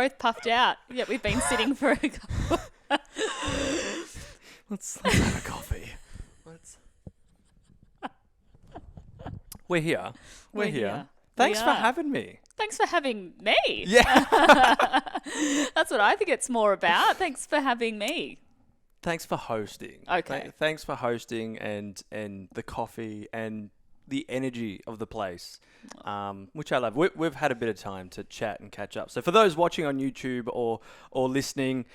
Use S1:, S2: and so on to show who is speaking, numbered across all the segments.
S1: both puffed out. Yet we've been sitting for a couple.
S2: Let's have a coffee. We're here. We're here. Thanks for having me.
S1: Thanks for having me.
S2: Yeah.
S1: That's what I think it's more about. Thanks for having me.
S2: Thanks for hosting.
S1: Okay.
S2: Thanks for hosting and the coffee and the energy of the place, which I love. We've had a bit of time to chat and catch up. So for those watching on YouTube or listening,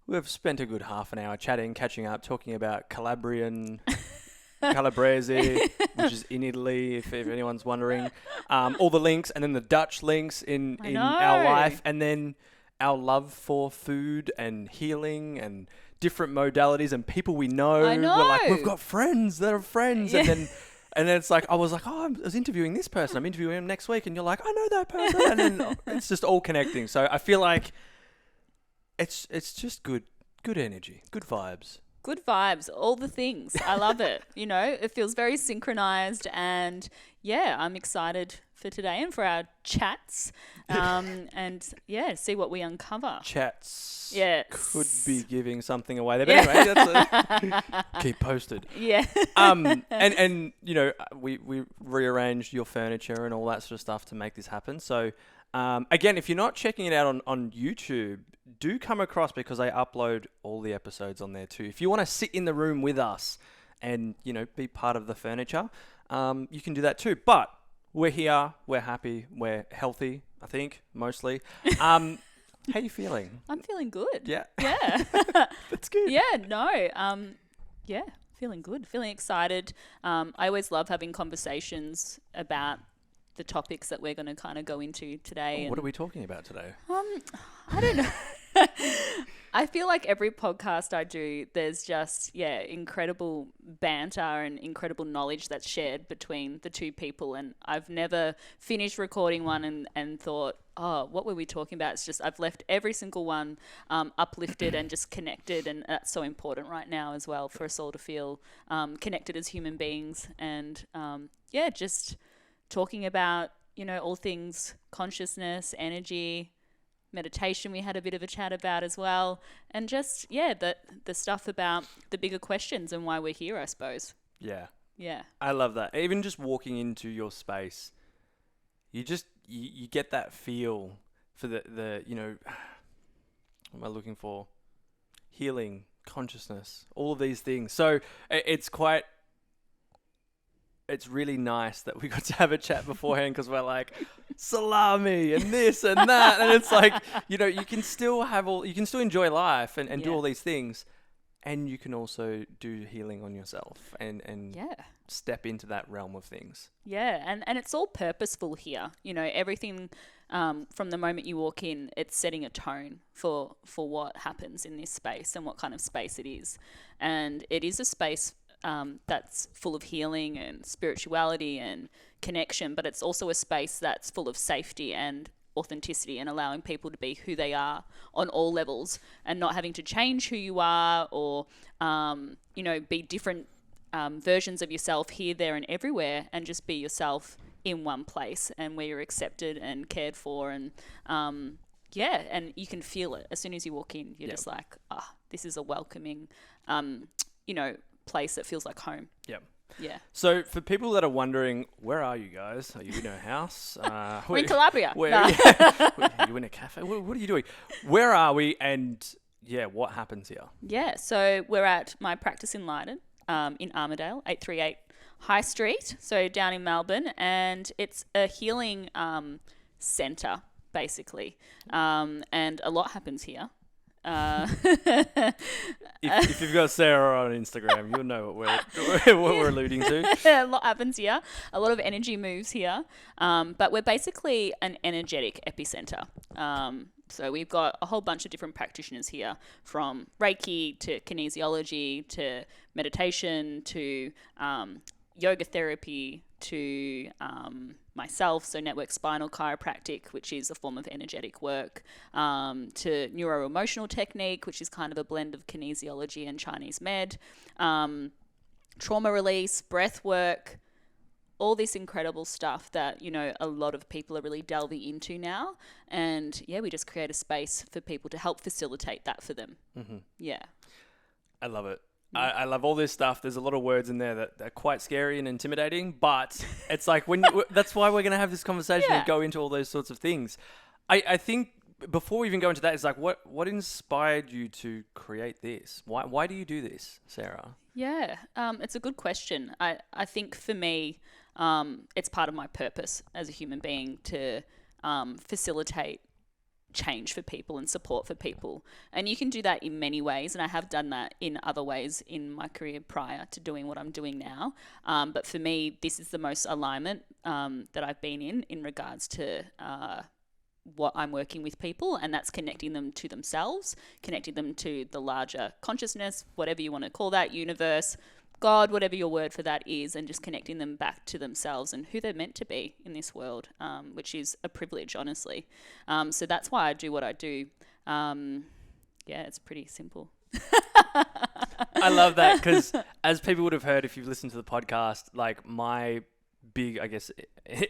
S2: we've spent a good half an hour chatting, catching up, talking about Calabrese, which is in Italy, if anyone's wondering. All the links, and then the Dutch links in our life, and then our love for food and healing and different modalities and people we know.
S1: I know.
S2: We're like, we've got friends that are friends.
S1: Yeah.
S2: And then it's like, I was like, I was interviewing this person. I'm interviewing him next week. And you're like, I know that person. And then it's just all connecting. So I feel like it's just good energy, good vibes.
S1: Good vibes, all the things. I love it. You know, it feels very synchronized, and yeah, I'm excited for today and for our chats. And yeah, see what we uncover.
S2: Chats.
S1: Yes.
S2: Could be giving something away there. But anyway, that's keep posted.
S1: Yeah.
S2: And you know, we rearranged your furniture and all that sort of stuff to make this happen. So again, if you're not checking it out on YouTube, do come across, because I upload all the episodes on there too. If you want to sit in the room with us and, you know, be part of the furniture, you can do that too. But we're here, we're happy, we're healthy, I think, mostly. How are you feeling?
S1: I'm feeling good.
S2: Yeah.
S1: Yeah.
S2: That's good.
S1: Yeah, no. Yeah, feeling good, feeling excited. I always love having conversations about the topics that we're going to kind of go into today.
S2: What are we talking about today?
S1: I don't know. I feel like every podcast I do, there's just, incredible banter and incredible knowledge that's shared between the two people. And I've never finished recording one and thought, oh, what were we talking about? It's just, I've left every single one uplifted and just connected. And that's so important right now as well, for us all to feel connected as human beings. And just talking about, you know, all things consciousness, energy, meditation we had a bit of a chat about as well, and just the stuff about the bigger questions and why we're here, I suppose. Yeah
S2: I love that. Even just walking into your space, you get that feel for the you know, what am I looking for? Healing, consciousness, all of these things. So it's really nice that we got to have a chat beforehand, because we're like, salami and this and that. And it's like, you know, you can still enjoy life and do all these things. And you can also do healing on yourself and step into that realm of things. Yeah.
S1: And it's all purposeful here. You know, everything from the moment you walk in, it's setting a tone for what happens in this space and what kind of space it is. And it is a space that's full of healing and spirituality and connection, but it's also a space that's full of safety and authenticity and allowing people to be who they are on all levels and not having to change who you are or, you know, be different versions of yourself here, there and everywhere, and just be yourself in one place and where you're accepted and cared for. And and you can feel it as soon as you walk in. You're just like, this is a welcoming, you know, place that feels like home. Yeah.
S2: So for people that are wondering, where are you guys? Are you in a house?
S1: We're in Calabria.
S2: Are you in a cafe? What are you doing? Where are we? And what happens here?
S1: Yeah. So we're at my practice in Leiden, in Armidale, 838 High Street. So down in Melbourne, and it's a healing centre basically, and a lot happens here.
S2: If you've got Sarah on Instagram, you'll know what we're alluding to.
S1: A lot happens here. A lot of energy moves here. But we're basically an energetic epicenter. So we've got a whole bunch of different practitioners here, from Reiki to kinesiology to meditation to yoga therapy to myself, so network spinal chiropractic, which is a form of energetic work, to neuro-emotional technique, which is kind of a blend of kinesiology and Chinese med, trauma release, breath work, all this incredible stuff that, you know, a lot of people are really delving into now. And yeah, we just create a space for people to help facilitate that for them. Yeah.
S2: I love it. I love all this stuff. There's a lot of words in there that are quite scary and intimidating, but it's like that's why we're going to have this conversation and go into all those sorts of things. I think before we even go into that, it's like, what inspired you to create this? Why do you do this, Sarah?
S1: Yeah, it's a good question. I think for me, it's part of my purpose as a human being to facilitate change for people and support for people. And you can do that in many ways, and I have done that in other ways in my career prior to doing what I'm doing now. But for me, this is the most alignment that I've been in regards to what I'm working with people, and that's connecting them to themselves, connecting them to the larger consciousness, whatever you want to call that, universe, God, whatever your word for that is, and just connecting them back to themselves and who they're meant to be in this world, which is a privilege, honestly. So that's why I do what I do. Yeah, it's pretty simple.
S2: I love that because, as people would have heard if you've listened to the podcast, like my big, I guess,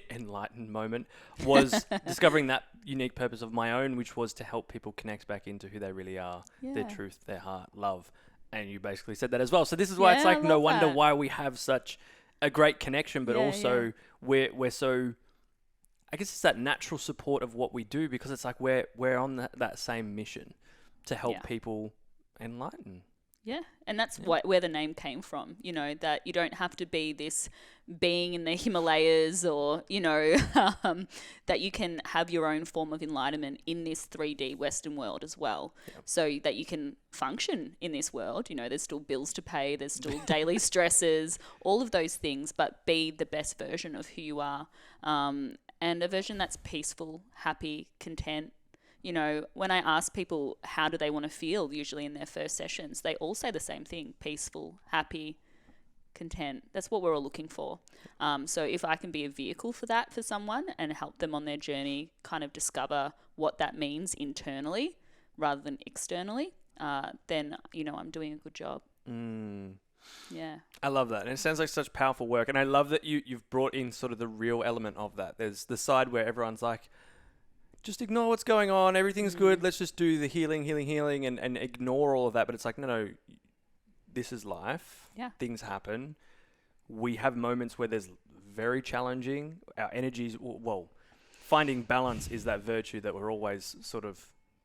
S2: enlightened moment was discovering that unique purpose of my own, which was to help people connect back into who they really are, their truth, their heart, love. And you basically said that as well. So this is why it's like no wonder why we have such a great connection, but also we're so, I guess it's that natural support of what we do, because it's like we're on that same mission to help people enlighten.
S1: Yeah, and that's where the name came from, you know, that you don't have to be this being in the Himalayas or, you know, that you can have your own form of enlightenment in this 3D Western world as well, so that you can function in this world. You know, there's still bills to pay, there's still daily stresses, all of those things, but be the best version of who you are, and a version that's peaceful, happy, content. You know, when I ask people how do they want to feel usually in their first sessions, they all say the same thing: peaceful, happy, content. That's what we're all looking for. So if I can be a vehicle for that for someone and help them on their journey kind of discover what that means internally rather than externally, then, you know, I'm doing a good job. Yeah.
S2: I love that. And it sounds like such powerful work. And I love that you've brought in sort of the real element of that. There's the side where everyone's like, just ignore what's going on. Everything's good. Let's just do the healing and ignore all of that. But it's like, no, this is life.
S1: Yeah.
S2: Things happen. We have moments where there's very challenging. Our energies, well, finding balance is that virtue that we're always sort of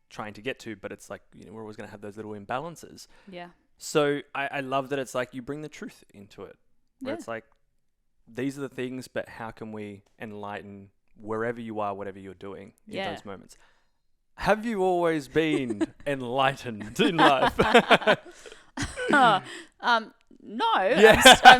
S2: trying to get to. But it's like, you know, we're always going to have those little imbalances.
S1: Yeah.
S2: So I love that it's like you bring the truth into it. Where it's like, these are the things, but how can we enlighten wherever you are, whatever you're doing in those moments? Have you always been enlightened in life?
S1: No, I'm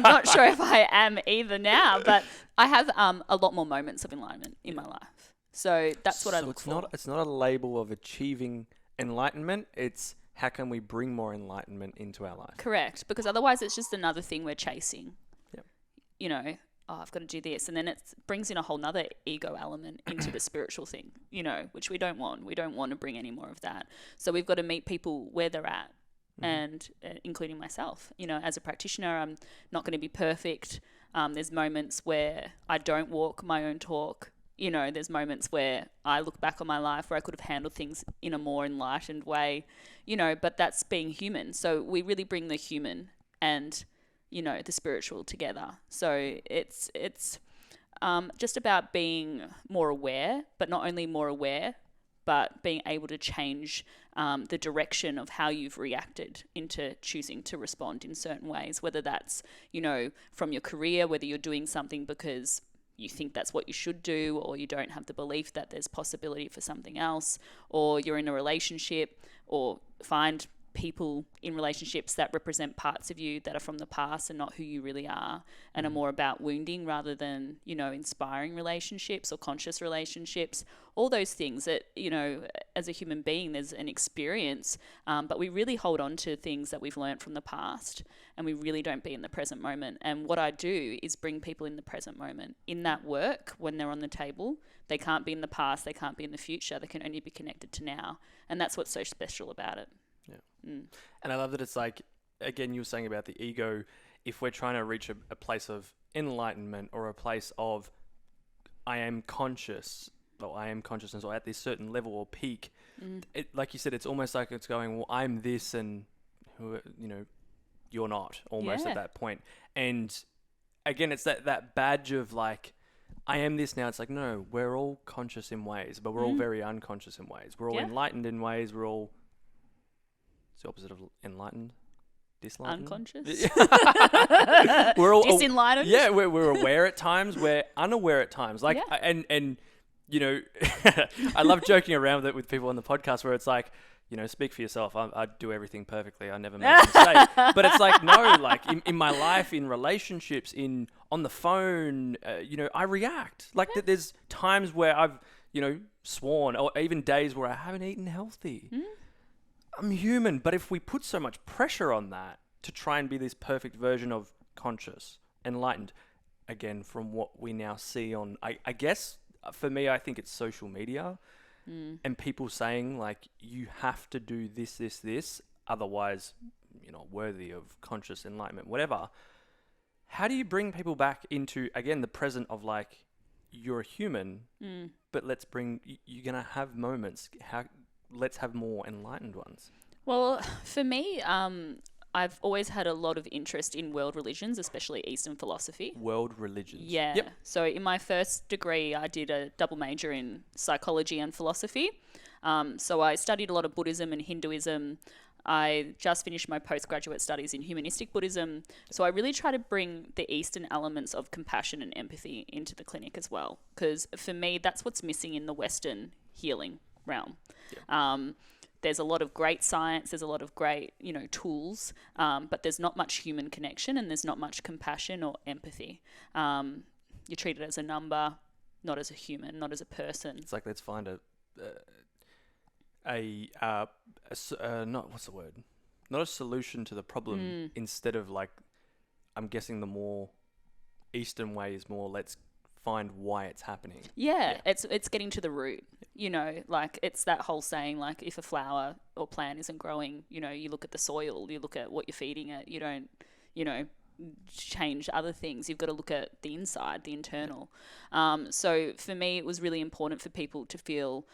S1: not sure if I am either now, but I have a lot more moments of enlightenment in my life. So that's what I look for.
S2: It's not a label of achieving enlightenment. It's how can we bring more enlightenment into our life?
S1: Correct, because otherwise it's just another thing we're chasing.
S2: Yep.
S1: You know, I've got to do this. And then it brings in a whole nother ego element into the spiritual thing, you know, which we don't want. We don't want to bring any more of that. So we've got to meet people where they're at, and including myself. You know, as a practitioner, I'm not going to be perfect. There's moments where I don't walk my own talk. You know, there's moments where I look back on my life where I could have handled things in a more enlightened way, you know, but that's being human. So we really bring the human and, you know, the spiritual together. So it's just about being more aware, but not only more aware, but being able to change the direction of how you've reacted into choosing to respond in certain ways, whether that's, you know, from your career, whether you're doing something because you think that's what you should do, or you don't have the belief that there's possibility for something else, or you're in a relationship, or find people in relationships that represent parts of you that are from the past and not who you really are, and are more about wounding rather than, you know, inspiring relationships or conscious relationships. All those things that, you know, as a human being, there's an experience, but we really hold on to things that we've learned from the past, and we really don't be in the present moment. And what I do is bring people in the present moment. In that work, when they're on the table, they can't be in the past, they can't be in the future, they can only be connected to now. And that's what's so special about it.
S2: Yeah. And I love that it's like, again, you were saying about the ego. if we're trying to reach a place of enlightenment or a place of I am conscious or I am consciousness or at this certain level or peak, like you said, it's almost like it's going, well, I'm this and you're not almost at that point. And again, it's that badge of like, I am this now. It's like, no, we're all conscious in ways, but we're all very unconscious in ways. We're all enlightened in ways. We're all, it's the opposite of enlightened. Disenlightened?
S1: Unconscious.
S2: We're all
S1: disenlightened.
S2: Yeah, we're aware at times. We're unaware at times. Like, and I love joking around with it with people on the podcast where it's like, speak for yourself. I do everything perfectly. I never make a mistake. But it's like, no, like in my life, in relationships, on the phone, I react. Like there's times where I've, sworn, or even days where I haven't eaten healthy. I'm human. But if we put so much pressure on that to try and be this perfect version of conscious, enlightened, again, from what we now see on, I guess, for me, I think it's social media. And people saying like, you have to do this, otherwise you're not worthy of conscious enlightenment, whatever. How do you bring people back into, again, the present of like, you're a human, but you're going to have moments. Let's have more enlightened ones.
S1: Well, for me, I've always had a lot of interest in world religions, especially Eastern philosophy.
S2: World religions.
S1: Yeah.
S2: Yep.
S1: So in my first degree, I did a double major in psychology and philosophy. So I studied a lot of Buddhism and Hinduism. I just finished my postgraduate studies in humanistic Buddhism. So I really try to bring the Eastern elements of compassion and empathy into the clinic as well. Because for me, that's what's missing in the Western healing realm. Yep. There's a lot of great science, there's a lot of great, tools, but there's not much human connection and there's not much compassion or empathy. You're treated as a number, not as a human, not as a person.
S2: It's like, let's find not a solution to the problem. Instead of like, I'm guessing the more Eastern way is more, let's find why it's happening.
S1: Yeah. It's getting to the root. Like it's that whole saying, like if a flower or plant isn't growing, you look at the soil, you look at what you're feeding it. You don't, change other things. You've got to look at the inside, the internal. So for me, it was really important for people to feel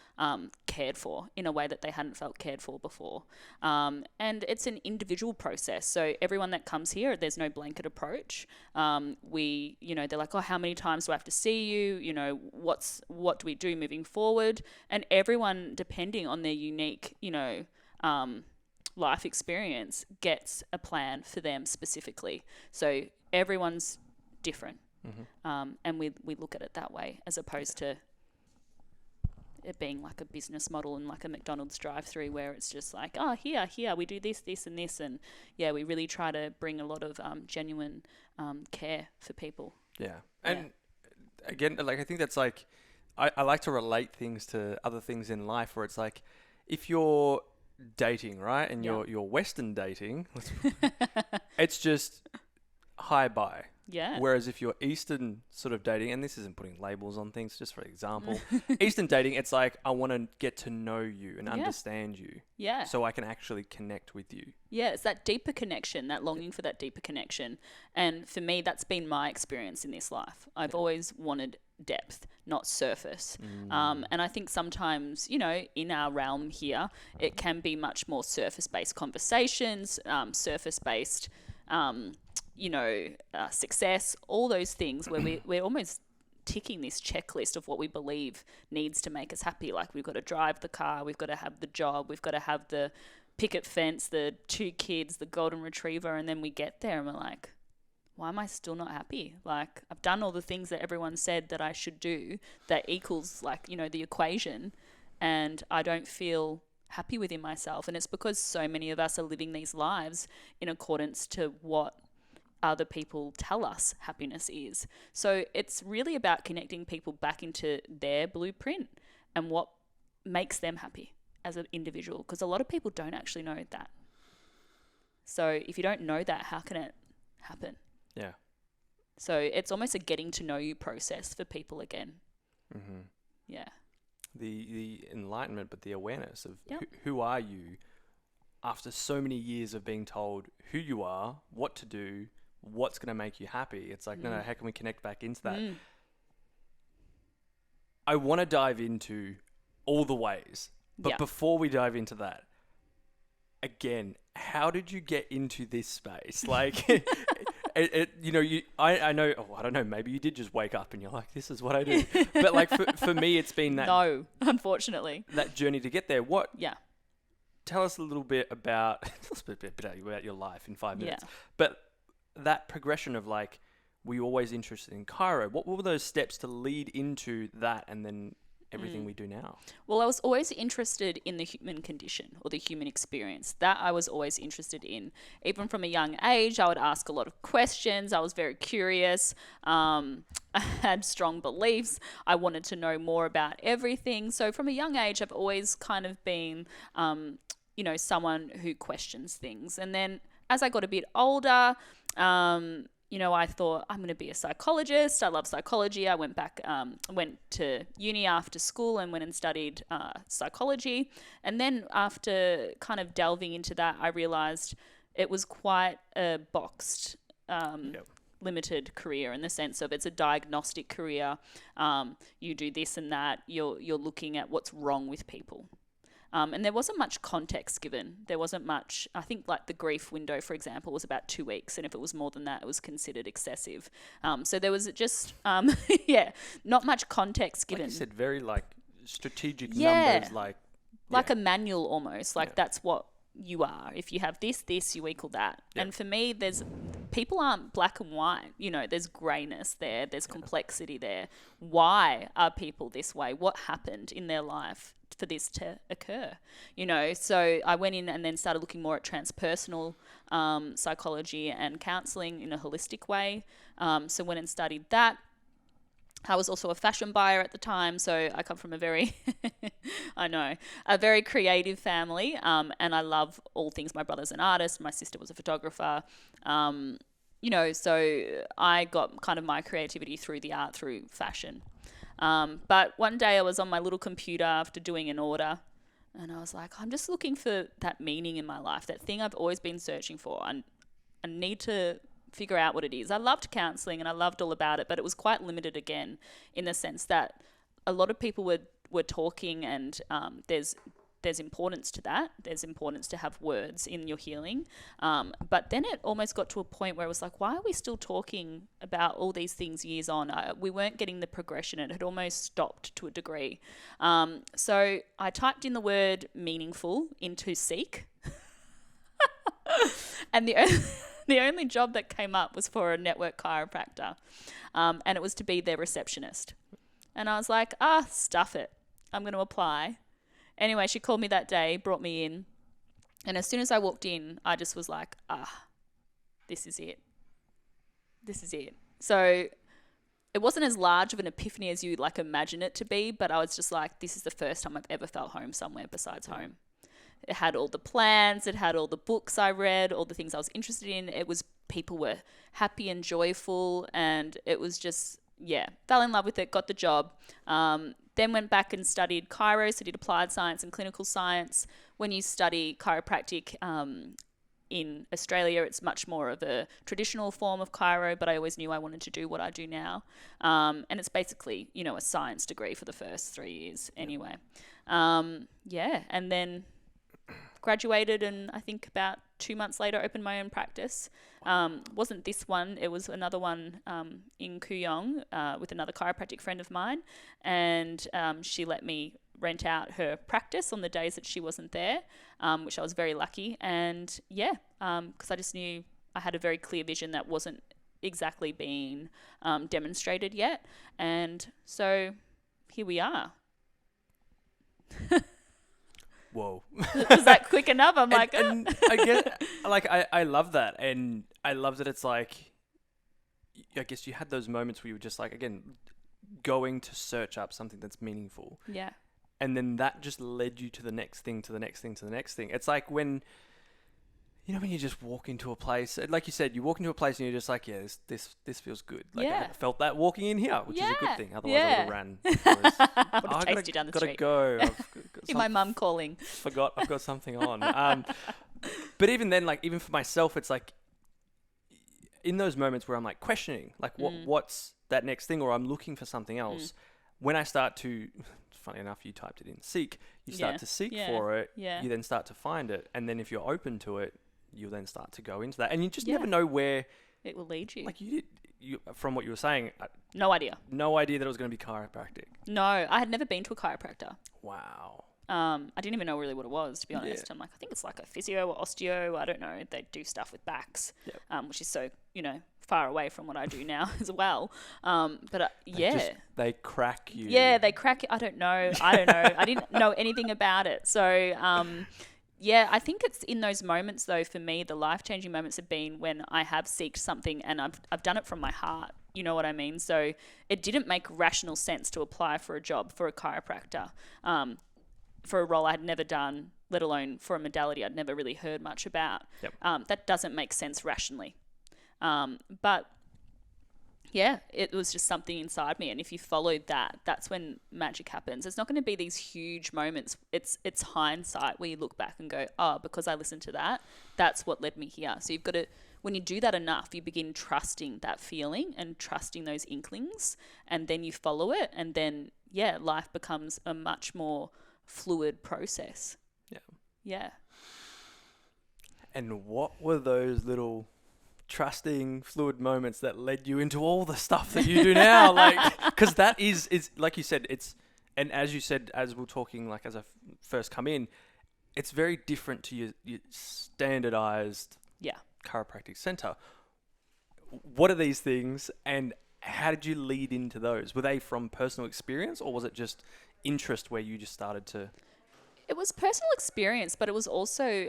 S1: cared for in a way that they hadn't felt cared for before. And it's an individual process. So everyone that comes here, there's no blanket approach. They're like, oh, how many times do I have to see you? What do we do moving forward? And everyone, depending on their unique, life experience, gets a plan for them specifically. So everyone's different. And we look at it that way, as opposed to it being like a business model and like a McDonald's drive-through where it's just like, oh, here, we do this, and this. And yeah, we really try to bring a lot of genuine care for people.
S2: Yeah. And again, like, I think that's like, I like to relate things to other things in life where it's like, if you're dating, right? And you're Western dating, it's just hi, bye.
S1: Yeah.
S2: Whereas if you're Eastern sort of dating, and this isn't putting labels on things, just for example, Eastern dating, it's like, I want to get to know you and understand you.
S1: Yeah.
S2: So I can actually connect with you.
S1: Yeah, it's that deeper connection, that longing for that deeper connection. And for me, that's been my experience in this life. I've always wanted depth, not surface. And I think sometimes, in our realm here, it can be much more surface-based conversations, surface-based success, all those things where we're almost ticking this checklist of what we believe needs to make us happy. Like, we've got to drive the car, we've got to have the job, we've got to have the picket fence, the 2 kids, the golden retriever, and then we get there and we're like, why am I still not happy? Like, I've done all the things that everyone said that I should do that equals, like, the equation, and I don't feel happy within myself. And it's because so many of us are living these lives in accordance to what other people tell us happiness is. So it's really about connecting people back into their blueprint and what makes them happy as an individual, because a lot of people don't actually know that. So if you don't know that, how can it happen?
S2: Yeah.
S1: So it's almost a getting to know you process for people again. Yeah.
S2: The enlightenment, but the awareness of who are you after so many years of being told who you are, what to do, what's going to make you happy. It's like, no, how can we connect back into that? I want to dive into all the ways, but before we dive into that, again, how did you get into this space? Like, I know, I don't know, maybe you did just wake up and you're like, this is what I do. But like for me, it's been that.
S1: No, unfortunately.
S2: That journey to get there. Tell us a little bit about, about your life in 5 minutes.
S1: Yeah.
S2: But that progression of like, were you always interested in chiro? What were those steps to lead into that and then everything we do now?
S1: Well, I was always interested in the human condition or the human experience. That I was always interested in. Even from a young age, I would ask a lot of questions. I was very curious. I had strong beliefs. I wanted to know more about everything. So from a young age, I've always kind of been, someone who questions things. And then as I got a bit older, I thought I'm going to be a psychologist. I love psychology. I went to uni after school and went and studied psychology. And then after kind of delving into that, I realized it was quite a boxed, limited career in the sense of it's a diagnostic career. You do this and that. You're looking at what's wrong with people. And there wasn't much context given. There wasn't much, I think like the grief window, for example, was about 2 weeks. And if it was more than that, it was considered excessive. So there was just, not much context given.
S2: Like you said, very like strategic numbers,
S1: like a manual almost. Like that's what you are. If you have this, you equal that. Yep. And for me, people aren't black and white. There's grayness there. There's complexity there. Why are people this way? What happened in their life for this to occur? So I went in and then started looking more at transpersonal psychology and counselling in a holistic way. So went and studied that. I was also a fashion buyer at the time, so I come from a very, a very creative family, and I love all things. My brother's an artist, my sister was a photographer, so I got kind of my creativity through the art, through fashion. But one day I was on my little computer after doing an order, and I was like, I'm just looking for that meaning in my life, that thing I've always been searching for. I need to figure out what it is. I loved counselling and I loved all about it, but it was quite limited again in the sense that a lot of people were talking, and there's importance to that. There's importance to have words in your healing. But then it almost got to a point where it was like, why are we still talking about all these things years on? We weren't getting the progression. It had almost stopped to a degree. So I typed in the word meaningful into Seek. And the only job that came up was for a network chiropractor. And it was to be their receptionist. And I was like, stuff it. I'm going to apply. Anyway, she called me that day, brought me in. And as soon as I walked in, I just was like, this is it. This is it. So it wasn't as large of an epiphany as you like imagine it to be, but I was just like, this is the first time I've ever felt home somewhere besides home. It had all the plans, it had all the books I read, all the things I was interested in. People were happy and joyful, and it was just, fell in love with it, got the job. Then went back and studied chiro, so did applied science and clinical science. When you study chiropractic in Australia, it's much more of a traditional form of chiro, but I always knew I wanted to do what I do now. And it's basically, a science degree for the first 3 years anyway. And then graduated, and I think about 2 months later opened my own practice. Wasn't this one, it was another one in Kooyong with another chiropractic friend of mine, and she let me rent out her practice on the days that she wasn't there, which I was very lucky. And because I just knew I had a very clear vision that wasn't exactly being demonstrated yet, and so here we are.
S2: Whoa.
S1: Was that quick enough? I'm like,
S2: and I get, I love that. And I love that it's like, I guess you had those moments where you were just like, again, going to search up something that's meaningful.
S1: Yeah.
S2: And then that just led you to the next thing, to the next thing, to the next thing. It's like when you just walk into a place, like you said, you walk into a place and you're just like, this feels good. Like I felt that walking in here, which is a good thing. Otherwise I would have ran.
S1: I would have chased you down the street.
S2: Gotta go.
S1: Hear my mum calling.
S2: Forgot I've got something on. But even then, like even for myself, it's like, in those moments where I'm like questioning, like what's that next thing, or I'm looking for something else, when I start to, funny enough, you typed it in, seek, you start to seek for it, you then start to find it. And then if you're open to it, you'll then start to go into that. And you just never know where
S1: it will lead you.
S2: Like you from what you were saying.
S1: No idea.
S2: No idea that it was going to be chiropractic.
S1: No, I had never been to a chiropractor.
S2: Wow.
S1: I didn't even know really what it was, to be honest. I'm like, I think it's like a physio or osteo. I don't know. They do stuff with backs, which is so, far away from what I do now as well.
S2: They crack you.
S1: Yeah, they crack it. I don't know. I didn't know anything about it. So, I think it's in those moments, though, for me, the life-changing moments have been when I have seeked something and I've done it from my heart. You know what I mean? So it didn't make rational sense to apply for a job for a chiropractor, for a role I had never done, let alone for a modality I'd never really heard much about. That doesn't make sense rationally. But yeah, it was just something inside me. And if you followed that, that's when magic happens. It's not going to be these huge moments. It's hindsight where you look back and go, oh, because I listened to that, that's what led me here. So you've got to, when you do that enough, you begin trusting that feeling and trusting those inklings, and then you follow it. And then, life becomes a much more fluid process. Yeah.
S2: And what were those little trusting fluid moments that led you into all the stuff that you do now? Like, because that is like you said, and as you said, as we're talking, like as I first come in, it's very different to your standardized chiropractic center. What are these things, and how did you lead into those? Were they from personal experience, or was it just interest where you just started to?
S1: It was personal experience, but it was also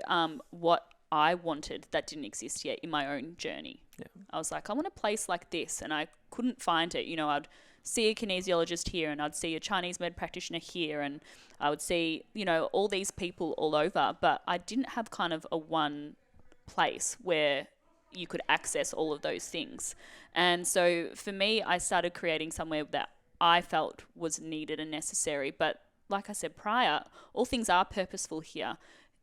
S1: what I wanted that didn't exist yet in my own journey. I was like, I want a place like this, and I couldn't find it. I'd see a kinesiologist here, and I'd see a Chinese med practitioner here, and I would see, all these people all over, but I didn't have kind of a one place where you could access all of those things. And so for me, I started creating somewhere that I felt was needed and necessary. But like I said prior, all things are purposeful here.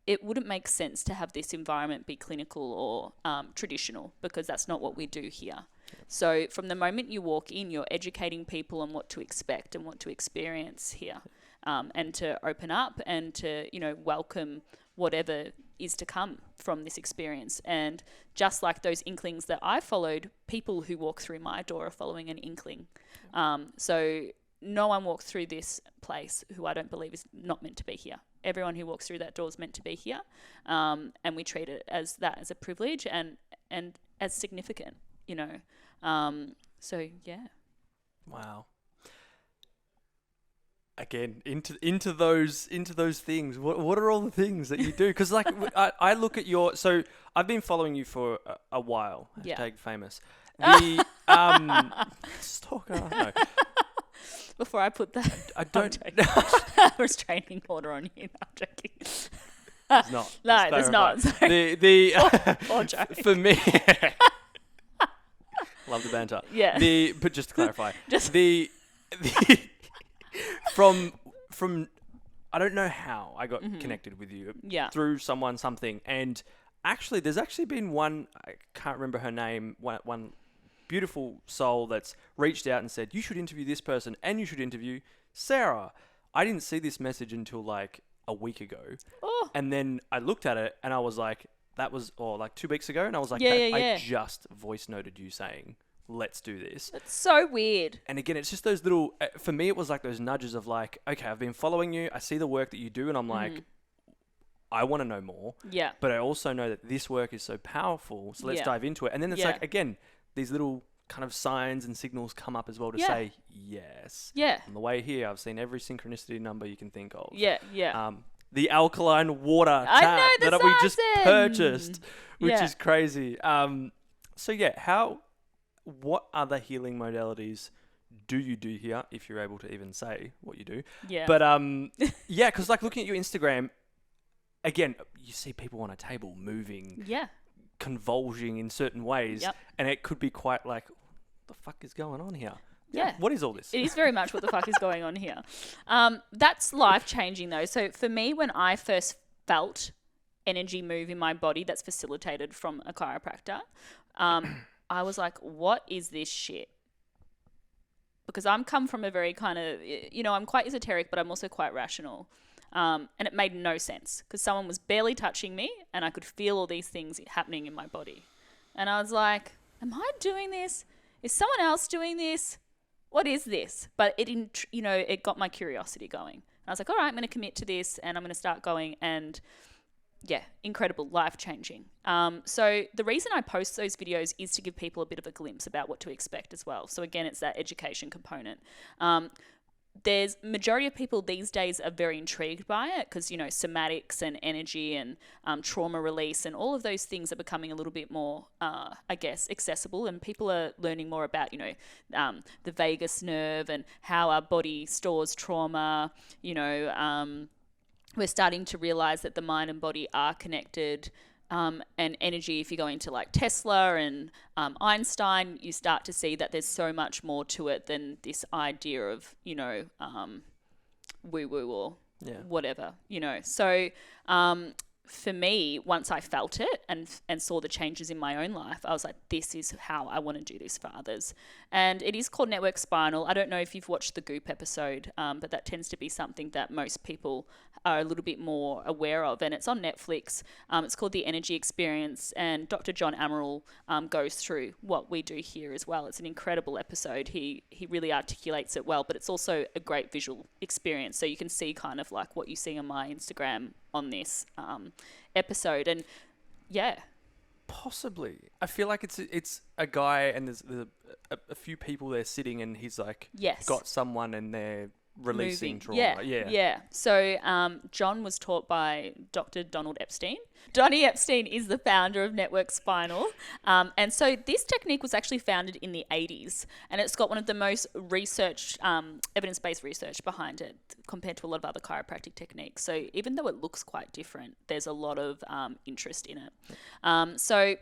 S1: It wouldn't make sense to have this environment be clinical or traditional, because that's not what we do here. So from the moment you walk in, you're educating people on what to expect and what to experience here, and to open up and to, welcome whatever is to come from this experience. And just like those inklings that I followed, people who walk through my door are following an inkling. So no one walks through this place who I don't believe is not meant to be here. Everyone who walks through that door is meant to be here. And we treat it as a privilege and as significant, So, yeah.
S2: Wow. Again, into those things. What are all the things that you do? Because like I look at so I've been following you for a while. Hashtag famous. The stalker. No.
S1: Before I put that,
S2: I don't.
S1: restraining order on you. No, I'm joking.
S2: It's not.
S1: No, there's not. Sorry. Poor joke.
S2: For me. Love the banter.
S1: Yeah.
S2: But just to clarify, the from I don't know how I got connected with you. Through something, and actually, there's actually been one. I can't remember her name. One beautiful soul that's reached out and said, you should interview this person and you should interview Sarah. I didn't see this message until like a week ago. And then I looked at it and I was like, that was like 2 weeks ago. And I was like, I just voice noted you saying, let's do this.
S1: It's so weird.
S2: And again, it's just those little, for me, it was like those nudges of like, okay, I've been following you. I see the work that you do. And I'm like, I want to know more.
S1: Yeah.
S2: But I also know that this work is so powerful. So let's dive into it. And then it's like, again, these little kind of signs and signals come up as well to say, yes.
S1: Yeah.
S2: On the way here, I've seen every synchronicity number you can think of.
S1: Yeah, yeah.
S2: The alkaline water tap that we just purchased, which is crazy. What other healing modalities do you do here, if you're able to even say what you do?
S1: Yeah.
S2: But, because like looking at your Instagram, again, you see people on a table moving. Yeah. Convulsing in certain ways, and it could be quite like, what the fuck is going on here?
S1: Yeah.
S2: What is all this?
S1: It is very much what the fuck is going on here. That's life-changing though. So for me, when I first felt energy move in my body that's facilitated from a chiropractor, I I was like, what is this shit? Because I'm come from a very kind of, I'm quite esoteric, but I'm also quite rational. And it made no sense because someone was barely touching me and I could feel all these things happening in my body. And I was like, am I doing this? Is someone else doing this? What is this? But it got my curiosity going. And I was like, all right, I'm going to commit to this and I'm going to start going. And yeah, incredible, life-changing. So the reason I post those videos is to give people a bit of a glimpse about what to expect as well. So again, it's that education component. There's majority of people these days are very intrigued by it because, somatics and energy and trauma release and all of those things are becoming a little bit more, accessible, and people are learning more about, the vagus nerve and how our body stores trauma, we're starting to realize that the mind and body are connected. And energy, if you go into like Tesla and Einstein, you start to see that there's so much more to it than this idea of, woo-woo or whatever, So for me, once I felt it and saw the changes in my own life, I was like, this is how I want to do this for others. And it is called Network Spinal. I don't know if you've watched the Goop episode, but that tends to be something that most people are a little bit more aware of. And it's on Netflix. It's called The Energy Experience. And Dr. John Amaral goes through what we do here as well. It's an incredible episode. He really articulates it well, but it's also a great visual experience. So you can see kind of like what you see on my Instagram on this episode. And yeah.
S2: Possibly. I feel like it's a guy and there's a few people there sitting and he's like got someone and they're releasing trauma. Yeah.
S1: So John was taught by Dr. Donald Epstein. Donnie Epstein is the founder of Network Spinal. And so this technique was actually founded in the 80s and it's got one of the most researched, evidence-based research behind it compared to a lot of other chiropractic techniques. So even though it looks quite different, there's a lot of interest in it. So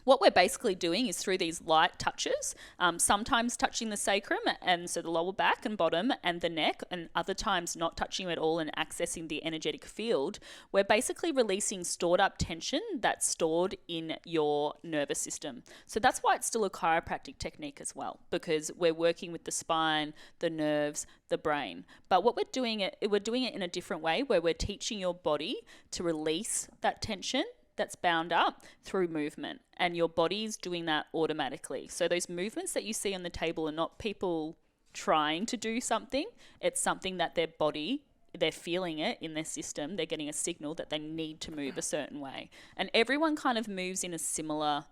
S1: what we're basically doing is through these light touches, sometimes touching the sacrum and so the lower back and bottom and the neck, and other times not touching at all and accessing the energetic field, we're basically releasing stored up tension that's stored in your nervous system. So that's why it's still a chiropractic technique as well, because we're working with the spine, the nerves, the brain. But what we're doing it in a different way where we're teaching your body to release that tension that's bound up through movement, and your body's doing that automatically. So those movements that you see on the table are not people trying to do something. It's something that their body, they're feeling it in their system. They're getting a signal that they need to move a certain way. And everyone kind of moves in a similar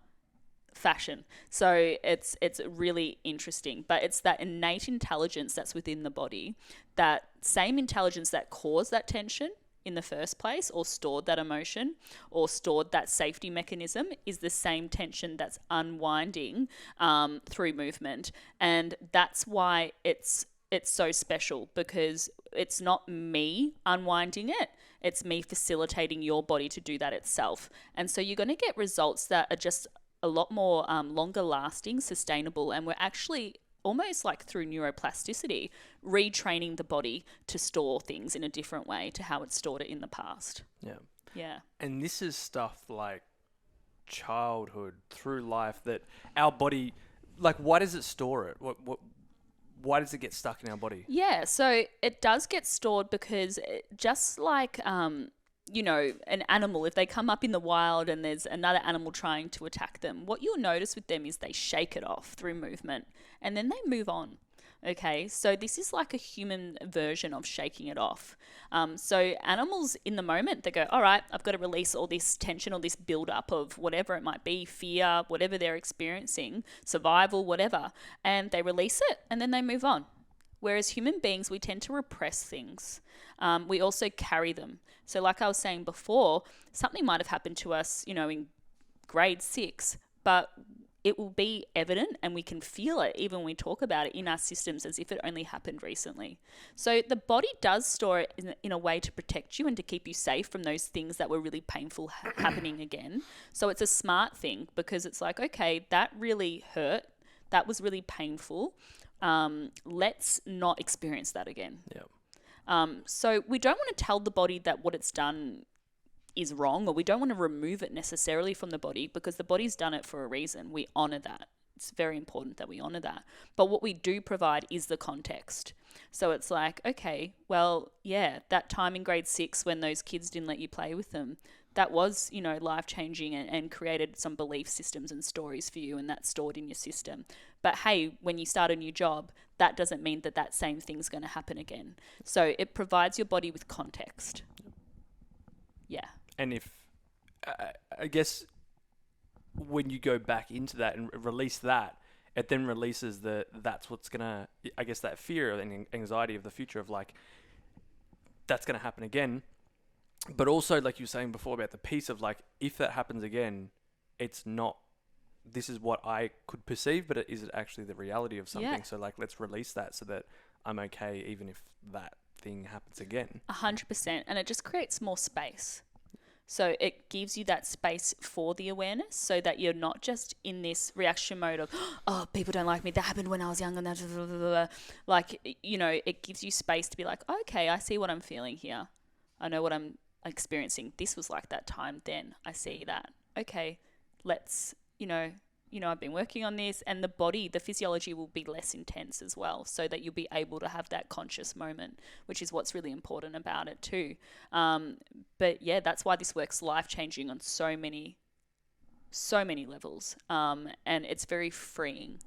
S1: fashion. So it's really interesting, but it's that innate intelligence that's within the body, that same intelligence that caused that tension in the first place or stored that emotion or stored that safety mechanism is the same tension that's unwinding through movement. And that's why it's so special, because it's not me unwinding it. It's me facilitating your body to do that itself. And so you're going to get results that are just a lot more longer lasting, sustainable, and we're actually almost like through neuroplasticity, retraining the body to store things in a different way to how it's stored it in the past.
S2: Yeah.
S1: Yeah.
S2: And this is stuff like childhood through life that our body, like, why does it store it? Why does it get stuck in our body?
S1: Yeah. So it does get stored because just like, an animal, if they come up in the wild and there's another animal trying to attack them, what you'll notice with them is they shake it off through movement and then they move on. Okay, so this is like a human version of shaking it off. So animals in the moment, they go, all right, I've got to release all this tension or this buildup of whatever it might be, fear, whatever they're experiencing, survival, whatever, and they release it and then they move on. Whereas human beings, we tend to repress things. We also carry them. So like I was saying before, something might have happened to us, in grade 6, but it will be evident and we can feel it even when we talk about it in our systems as if it only happened recently. So the body does store it in a way to protect you and to keep you safe from those things that were really painful happening again. So it's a smart thing because it's like, okay, that really hurt. That was really painful. Let's not experience that again.
S2: Yeah.
S1: So we don't want to tell the body that what it's done is wrong, or we don't want to remove it necessarily from the body, because the body's done it for a reason. We honor that. It's very important that we honor that. But what we do provide is the context. So it's like, okay, well, yeah, that time in grade 6 when those kids didn't let you play with them, that was, life-changing, and created some belief systems and stories for you, and that's stored in your system. But hey, when you start a new job, that doesn't mean that that same thing's going to happen again. So it provides your body with context. Yeah.
S2: And if, I guess, when you go back into that and release that, it then releases that's what's going to, I guess, that fear and anxiety of the future of like, that's going to happen again. But also, like you were saying before about the piece of like, if that happens again, it's not, this is what I could perceive, but is it actually the reality of something?
S1: Yeah.
S2: So like, let's release that so that I'm okay even if that thing happens again.
S1: 100%. And it just creates more space. So it gives you that space for the awareness, so that you're not just in this reaction mode of, oh, people don't like me, that happened when I was young, and that, blah, blah, blah. Like, it gives you space to be like, okay, I see what I'm feeling here. I know what I'm experiencing. This was like that time then. I see that. Okay, let's, I've been working on this, and the body, the physiology will be less intense as well, so that you'll be able to have that conscious moment, which is what's really important about it too. But yeah, that's why this works life-changing on so many levels. And it's very freeing,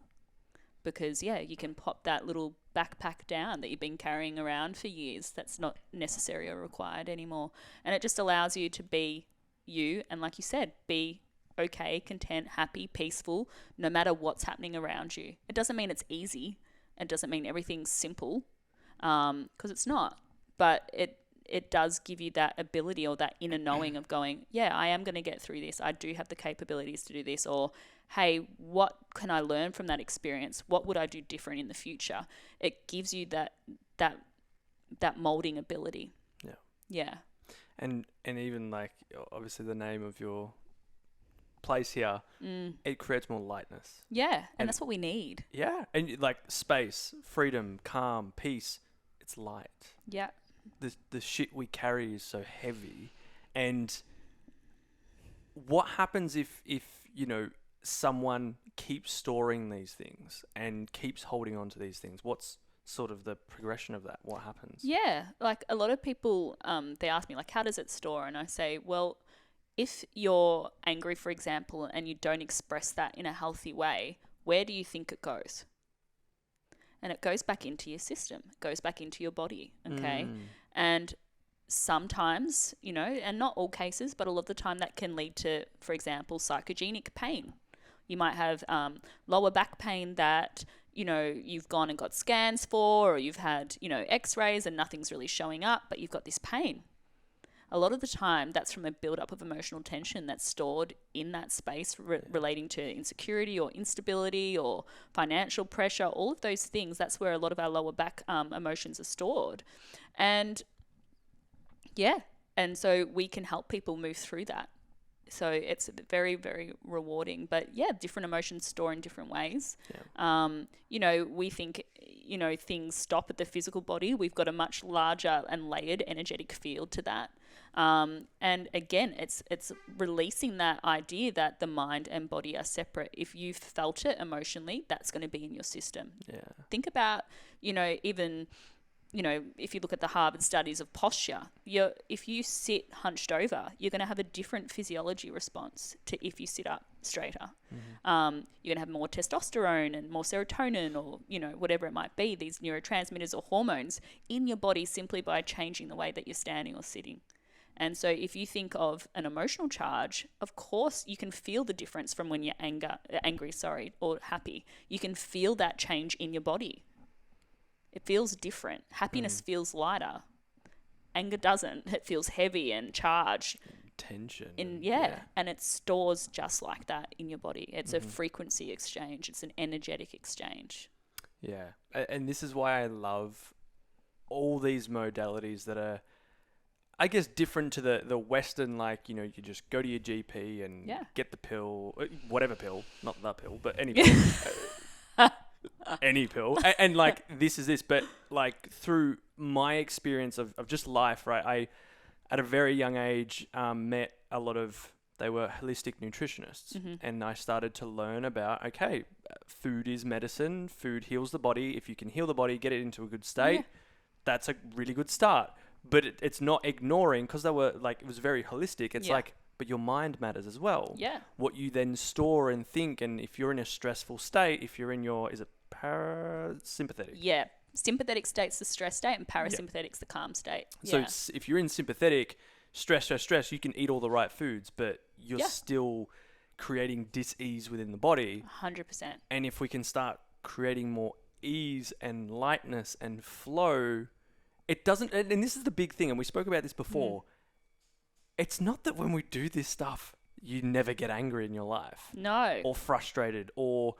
S1: because yeah, you can pop that little backpack down that you've been carrying around for years. That's not necessary or required anymore. And it just allows you to be you, and like you said, be okay, content, happy, peaceful, no matter what's happening around you. It doesn't mean it's easy. It doesn't mean everything's simple, because it's not. But it does give you that ability, or that inner knowing of going, yeah, I am going to get through this. I do have the capabilities to do this. Or, hey, what can I learn from that experience? What would I do different in the future? It gives you that molding ability.
S2: Yeah.
S1: Yeah.
S2: And even like, obviously the name of your place here, it creates more lightness.
S1: Yeah, and that's what we need.
S2: Yeah, and like space, freedom, calm, peace, it's light.
S1: Yeah.
S2: The shit we carry is so heavy. And what happens if someone keeps storing these things and keeps holding on to these things? What's sort of the progression of that? What happens?
S1: Yeah, like a lot of people, they ask me like, how does it store? And I say, well, if you're angry, for example, and you don't express that in a healthy way, where do you think it goes? And it goes back into your system. It goes back into your body, okay? And sometimes, and not all cases, but a lot of the time that can lead to, for example, psychogenic pain. You might have lower back pain that, you've gone and got scans for, or you've had, x-rays and nothing's really showing up, but you've got this pain. A lot of the time, that's from a build-up of emotional tension that's stored in that space relating to insecurity or instability or financial pressure, all of those things. That's where a lot of our lower back emotions are stored. And yeah, and so we can help people move through that. So it's very, very rewarding. But yeah, different emotions store in different ways. Yeah. We think, things stop at the physical body. We've got a much larger and layered energetic field to that. And again, it's releasing that idea that the mind and body are separate. If you've felt it emotionally, that's going to be in your system.
S2: Yeah.
S1: Think about, even, if you look at the Harvard studies of posture, if you sit hunched over, you're going to have a different physiology response to if you sit up straighter. Mm-hmm. You're going to have more testosterone and more serotonin, or, whatever it might be, these neurotransmitters or hormones in your body simply by changing the way that you're standing or sitting. And so if you think of an emotional charge, of course you can feel the difference from when you're angry, or happy. You can feel that change in your body. It feels different. Happiness feels lighter. Anger doesn't. It feels heavy and charged.
S2: Tension.
S1: And it stores just like that in your body. It's a frequency exchange. It's an energetic exchange.
S2: Yeah. And this is why I love all these modalities that are, I guess, different to the Western, like, you just go to your GP and get the pill, whatever pill, not the pill, but any pill. Any pill. And like, this is this. But like, through my experience of just life, right, at a very young age, met a lot of, they were holistic nutritionists. And I started to learn about, okay, food is medicine. Food heals the body. If you can heal the body, get it into a good state, that's a really good start. But it's not ignoring, because they were like, it was very holistic. It's like, but your mind matters as well.
S1: Yeah.
S2: What you then store and think. And if you're in a stressful state, if you're in your, is it parasympathetic?
S1: Yeah. Sympathetic state's the stress state and parasympathetic's the calm state.
S2: So if you're in sympathetic, stress, you can eat all the right foods, but you're still creating dis-ease within the body.
S1: 100%.
S2: And if we can start creating more ease and lightness and flow, it doesn't, and this is the big thing, and we spoke about this before, it's not that when we do this stuff, you never get angry in your life.
S1: No.
S2: Or frustrated, or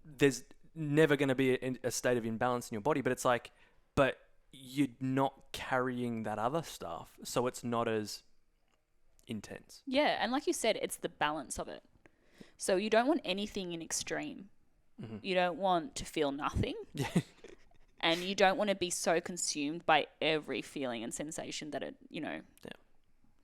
S2: there's never going to be a state of imbalance in your body, but it's like, but you're not carrying that other stuff, so it's not as intense.
S1: Yeah, and like you said, it's the balance of it. So you don't want anything in extreme. You don't want to feel nothing. And you don't want to be so consumed by every feeling and sensation that it,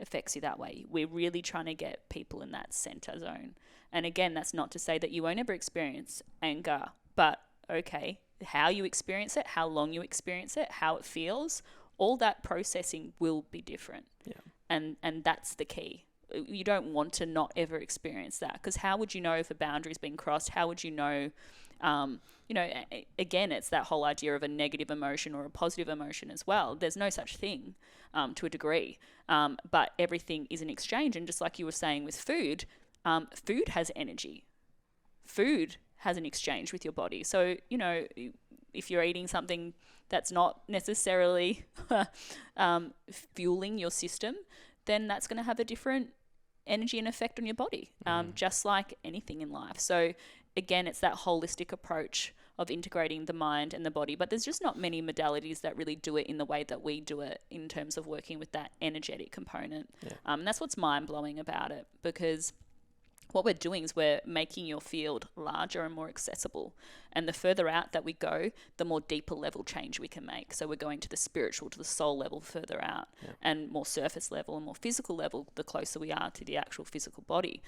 S1: affects you that way. We're really trying to get people in that center zone. And again, that's not to say that you won't ever experience anger, but okay, how you experience it, how long you experience it, how it feels, all that processing will be different. And that's the key. You don't want to not ever experience that, because how would you know if a boundary's been crossed? How would you know, again, it's that whole idea of a negative emotion or a positive emotion as well. There's no such thing to a degree, but everything is an exchange. And just like you were saying with food, food has energy. Food has an exchange with your body. So, if you're eating something that's not necessarily fueling your system, then that's going to have a different energy and effect on your body, just like anything in life. So again, it's that holistic approach of integrating the mind and the body, but there's just not many modalities that really do it in the way that we do it in terms of working with that energetic component. And that's what's mind-blowing about it, because what we're doing is we're making your field larger and more accessible. And the further out that we go, the more deeper level change we can make. So we're going to the spiritual, to the soul level further out, and more surface level and more physical level, the closer we are to the actual physical body.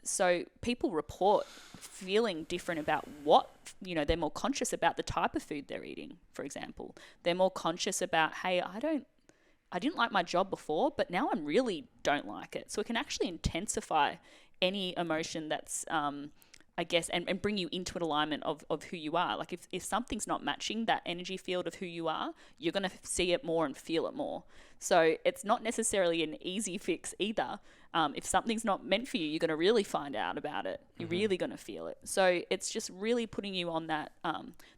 S1: So people report feeling different about what, they're more conscious about the type of food they're eating, for example. They're more conscious about, hey, I didn't like my job before, but now I really don't like it. So it can actually intensify any emotion that's, I guess, and bring you into an alignment of who you are. Like if something's not matching that energy field of who you are, you're going to see it more and feel it more. So it's not necessarily an easy fix either. If something's not meant for you, you're going to really find out about it. You're really going to feel it. So it's just really putting you on that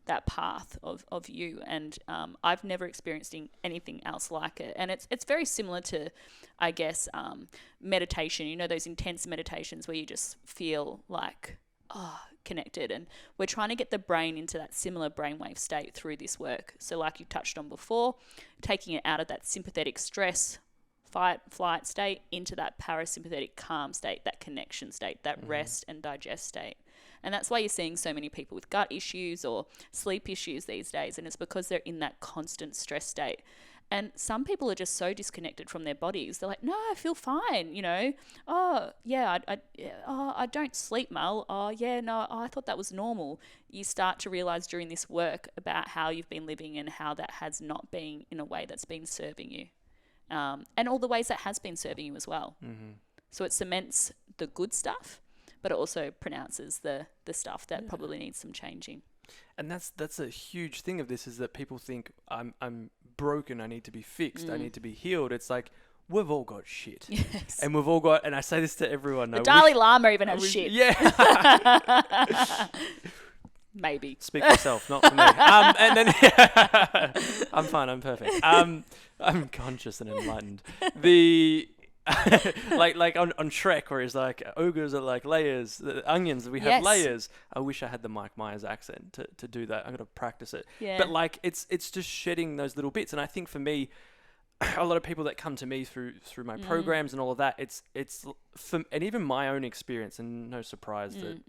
S1: that path of you. And I've never experienced anything else like it. And it's very similar to, I guess, meditation. Those intense meditations where you just feel like, connected. And we're trying to get the brain into that similar brainwave state through this work. So like you touched on before, taking it out of that sympathetic stress, fight, flight state into that parasympathetic calm state, that connection state, that rest and digest state. And that's why you're seeing so many people with gut issues or sleep issues these days. And it's because they're in that constant stress state. And some people are just so disconnected from their bodies. They're like, no, I feel fine, Oh, yeah, I don't sleep, Mel. Oh, yeah, no, I thought that was normal. You start to realize during this work about how you've been living and how that has not been in a way that's been serving you. And all the ways that has been serving you as well. So it cements the good stuff, but it also pronounces the stuff that probably needs some changing.
S2: And that's a huge thing of this, is that people think I'm broken, I need to be fixed, I need to be healed. It's like, we've all got shit.
S1: Yes.
S2: And we've all got, and I say this to everyone.
S1: The Dalai Lama even has shit.
S2: Yeah.
S1: Maybe.
S2: Speak for yourself, not for me. And then I'm fine, I'm perfect. I'm conscious and enlightened. like on Shrek, where he's like, ogres are like layers, onions, we have layers. I wish I had the Mike Myers accent to do that. I'm going to practice it.
S1: Yeah.
S2: But like, it's just shedding those little bits. And I think for me, a lot of people that come to me through my programs and all of that, it's and even my own experience, and no surprise that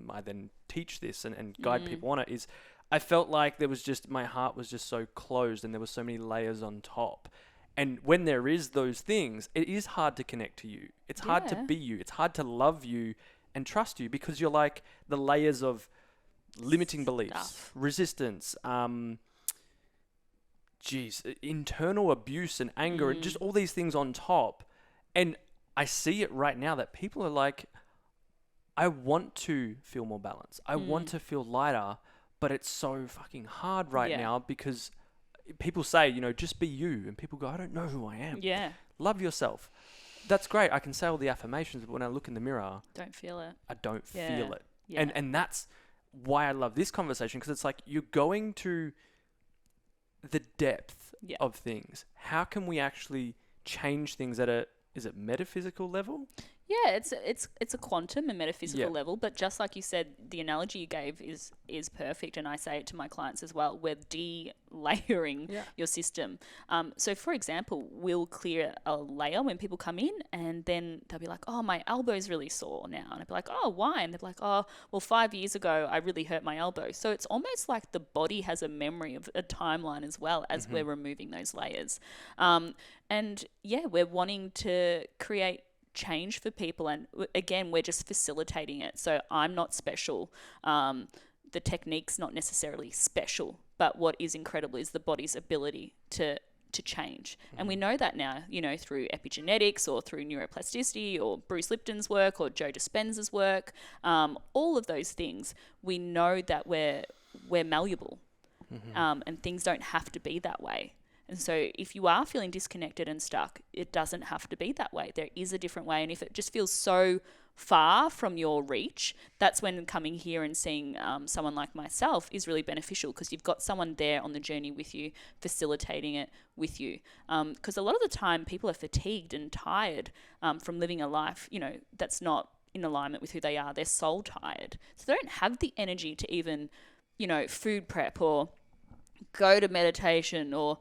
S2: I then teach this and guide people on it, is I felt like there was just, my heart was just so closed and there were so many layers on top. And when there is those things, it is hard to connect to you. It's hard to
S1: Yeah.
S2: be you. It's hard to love you and trust you, because you're like the layers of limiting beliefs,
S1: Stuff.
S2: resistance, internal abuse and anger, and just all these things on top. And I see it right now that people are like, I want to feel more balanced. I want to feel lighter, but it's so fucking hard right
S1: Yeah.
S2: now, because people say, just be you. And people go, I don't know who I am.
S1: Yeah.
S2: Love yourself. That's great. I can say all the affirmations, but when I look in the mirror,
S1: Don't feel it.
S2: I don't
S1: Yeah.
S2: feel it.
S1: Yeah.
S2: And that's why I love this conversation, because it's like you're going to the depth
S1: Yeah.
S2: of things. How can we actually change things is it metaphysical level?
S1: Yeah, it's a quantum and metaphysical
S2: Yeah.
S1: level, but just like you said, the analogy you gave is perfect, and I say it to my clients as well. We're de-layering your system. So, for example, we'll clear a layer when people come in, and then they'll be like, "Oh, my elbow's really sore now," and I'll be like, "Oh, why?" And they'll be like, "Oh, well, 5 years ago, I really hurt my elbow." So it's almost like the body has a memory of a timeline as well as we're removing those layers. And yeah, we're wanting to create change for people, and again, we're just facilitating it. So I'm not special. The technique's not necessarily special, but what is incredible is the body's ability to change. And we know that now, through epigenetics or through neuroplasticity or Bruce Lipton's work or Joe Dispenza's work, all of those things. We know that we're malleable, and things don't have to be that way. And so if you are feeling disconnected and stuck, it doesn't have to be that way. There is a different way. And if it just feels so far from your reach, that's when coming here and seeing someone like myself is really beneficial, because you've got someone there on the journey with you, facilitating it with you. Because a lot of the time people are fatigued and tired from living a life, that's not in alignment with who they are. They're soul tired. So they don't have the energy to even, food prep or go to meditation, or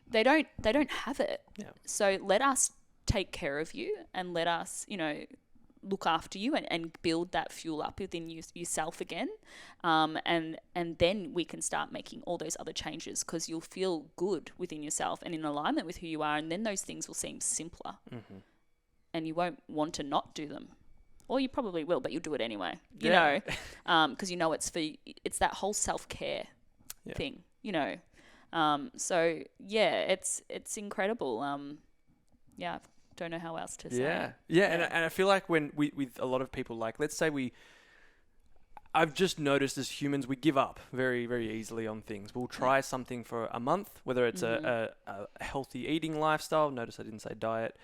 S1: they don't have it.
S2: Yeah.
S1: So let us take care of you, and let us, look after you and build that fuel up within yourself again. And then we can start making all those other changes, because you'll feel good within yourself and in alignment with who you are. And then those things will seem simpler, and you won't want to not do them. Or you probably will, but you'll do it anyway, because it's that whole self-care thing, so yeah, it's incredible. I don't know how else to say.
S2: Yeah. And I feel like when with a lot of people, like, let's say I've just noticed as humans, we give up very, very easily on things. We'll try something for a month, whether it's a healthy eating lifestyle, notice I didn't say diet,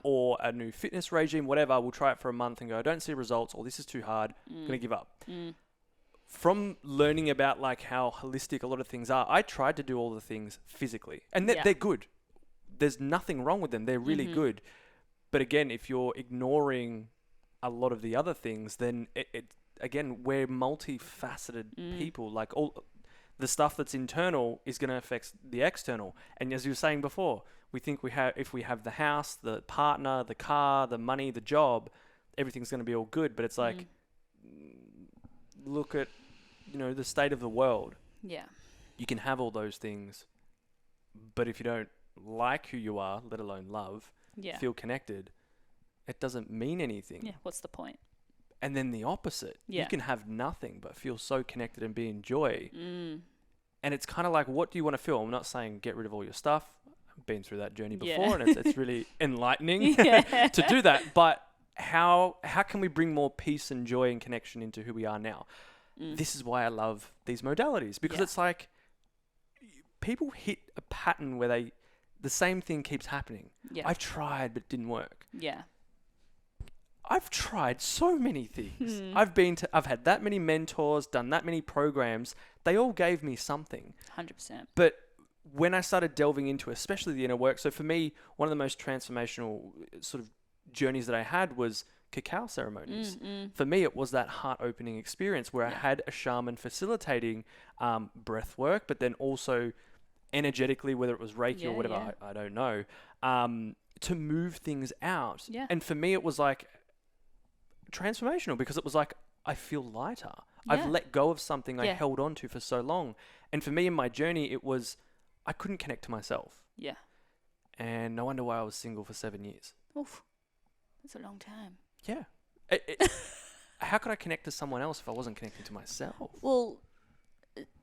S2: or a new fitness regime, whatever. We'll try it for a month and go, I don't see results, or this is too hard, I'm going to give up. From learning about like how holistic a lot of things are, I tried to do all the things physically, and they're good. There's nothing wrong with them. They're really good. But again, if you're ignoring a lot of the other things, then again, we're multifaceted people. Like, all the stuff that's internal is going to affect the external. And as you were saying before, we think if we have the house, the partner, the car, the money, the job, everything's going to be all good. But it's like, look at, the state of the world.
S1: Yeah.
S2: You can have all those things, but if you don't like who you are, let alone love, feel connected, it doesn't mean anything.
S1: Yeah. What's the point?
S2: And then the opposite.
S1: Yeah.
S2: You can have nothing but feel so connected and be in joy. And it's kind of like, what do you want to feel? I'm not saying get rid of all your stuff. I've been through that journey before, and it's really enlightening to do that. But how can we bring more peace and joy and connection into who we are now? This is why I love these modalities, because it's like people hit a pattern where the same thing keeps happening. Yeah. I've tried, but it didn't work.
S1: Yeah.
S2: I've tried so many things. I've had that many mentors, done that many programs. They all gave me something.
S1: 100%.
S2: But when I started delving into especially the inner work, so for me, one of the most transformational sort of journeys that I had was cacao ceremonies. For me, it was that heart-opening experience where I had a shaman facilitating breath work, but then also energetically, whether it was Reiki or whatever, I don't know, to move things out. Yeah. And for me, it was like transformational, because it was like, I feel lighter. I've let go of something I held on to for so long. And for me in my journey, it was, I couldn't connect to myself.
S1: Yeah.
S2: And no wonder why I was single for 7 years.
S1: Oof, that's a long time.
S2: Yeah. How could I connect to someone else if I wasn't connecting to myself?
S1: Well,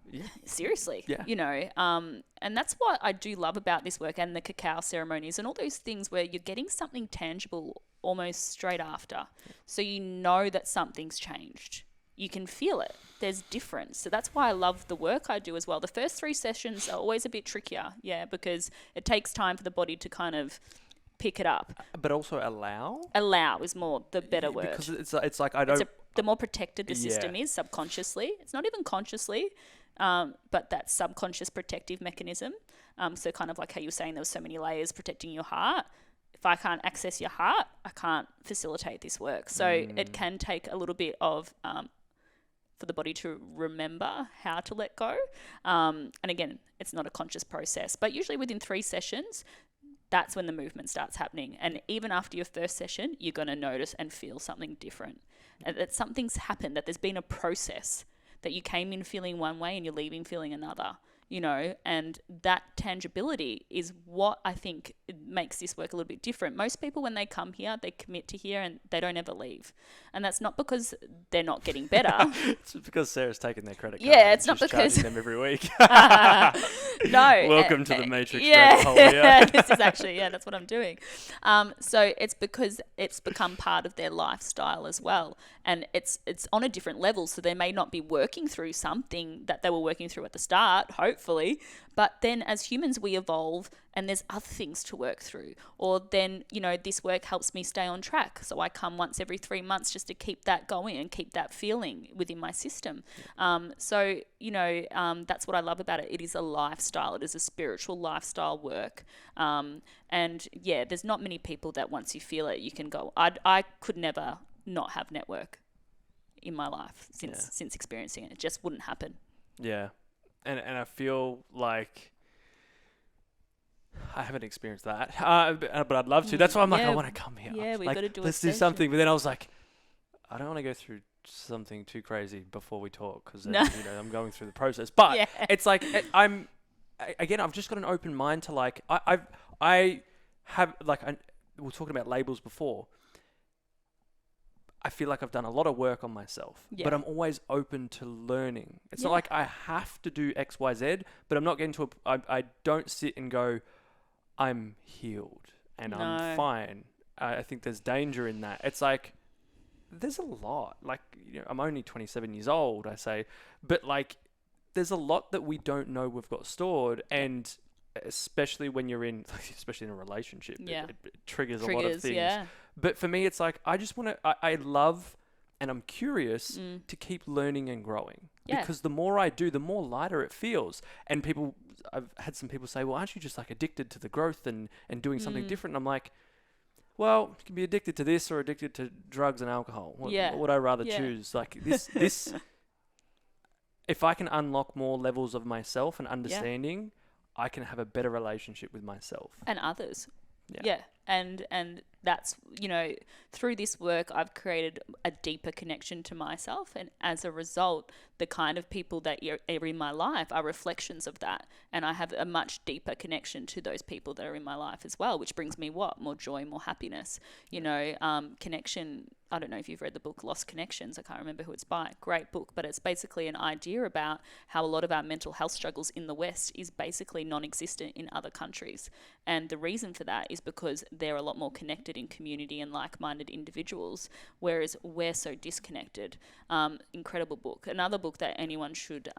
S2: Yeah.
S1: seriously,
S2: Yeah.
S1: you know, and that's what I do love about this work and the cacao ceremonies and all those things where you're getting something tangible almost straight after. So you know that something's changed. You can feel it. There's difference. So that's why I love the work I do as well. The first 3 sessions are always a bit trickier, because it takes time for the body to kind of pick it up.
S2: But also allow?
S1: Allow is more the better word.
S2: Because it's like I don't...
S1: the more protected the system is subconsciously. It's not even consciously, but that subconscious protective mechanism. So kind of like how you were saying there were so many layers protecting your heart. If I can't access your heart, I can't facilitate this work. So it can take a little bit of for the body to remember how to let go. And again, it's not a conscious process, but usually within 3 sessions, that's when the movement starts happening. And even after your first session, you're going to notice and feel something different. And that something's happened, that there's been a process, that you came in feeling one way and you're leaving feeling another, and that tangibility is what I think makes this work a little bit different. Most people, when they come here, they commit to here and they don't ever leave. And that's not because they're not getting better.
S2: It's because Sarah's taken their credit card.
S1: Yeah, it's not because...
S2: charging them every week.
S1: No.
S2: Welcome to the Matrix.
S1: Yeah, this is actually, that's what I'm doing. So it's because it's become part of their lifestyle as well. And it's on a different level. So they may not be working through something that they were working through at the start, hopefully. But then as humans, we evolve and there's other things to work through. Or then, this work helps me stay on track. So I come once every 3 months just to keep that going and keep that feeling within my system. That's what I love about it. It is a lifestyle. It is a spiritual lifestyle work. There's not many people that once you feel it, you can go. I could never not have network in my life since experiencing it. It just wouldn't happen.
S2: Yeah. And I feel like I haven't experienced that, but I'd love to. That's why I'm like, I want to come here.
S1: Yeah, we've got to do
S2: let's do something. But then I was like, I don't want to go through something too crazy before we talk because I'm going through the process. But it's like I've just got an open mind to like I have like we were talking about labels before. I feel like I've done a lot of work on myself, but I'm always open to learning. It's not like I have to do X, Y, Z, but I'm not getting to I don't sit and go, I'm healed and I'm fine. I think there's danger in that. It's like, there's a lot. Like, I'm only 27 years old, I say, but like, there's a lot that we don't know we've got stored, and especially when you're especially in a relationship, it triggers a lot of things. Yeah. But for me, it's like, I just want to, I love, and I'm curious to keep learning and growing. Yeah. Because the more I do, the more lighter it feels. And I've had some people say, well, aren't you just like addicted to the growth and doing something different? And I'm like, well, you can be addicted to this or addicted to drugs and alcohol. What would I rather choose? Like this, if I can unlock more levels of myself and understanding, I can have a better relationship with myself.
S1: And others. Yeah. And that's, through this work, I've created a deeper connection to myself. And as a result, the kind of people that are in my life are reflections of that. And I have a much deeper connection to those people that are in my life as well, which brings me more joy, more happiness, connection. I don't know if you've read the book Lost Connections. I can't remember who it's by. Great book, but it's basically an idea about how a lot of our mental health struggles in the West is basically non-existent in other countries. And the reason for that is because they're a lot more connected in community and like-minded individuals, whereas we're so disconnected. Incredible book. Another book that anyone should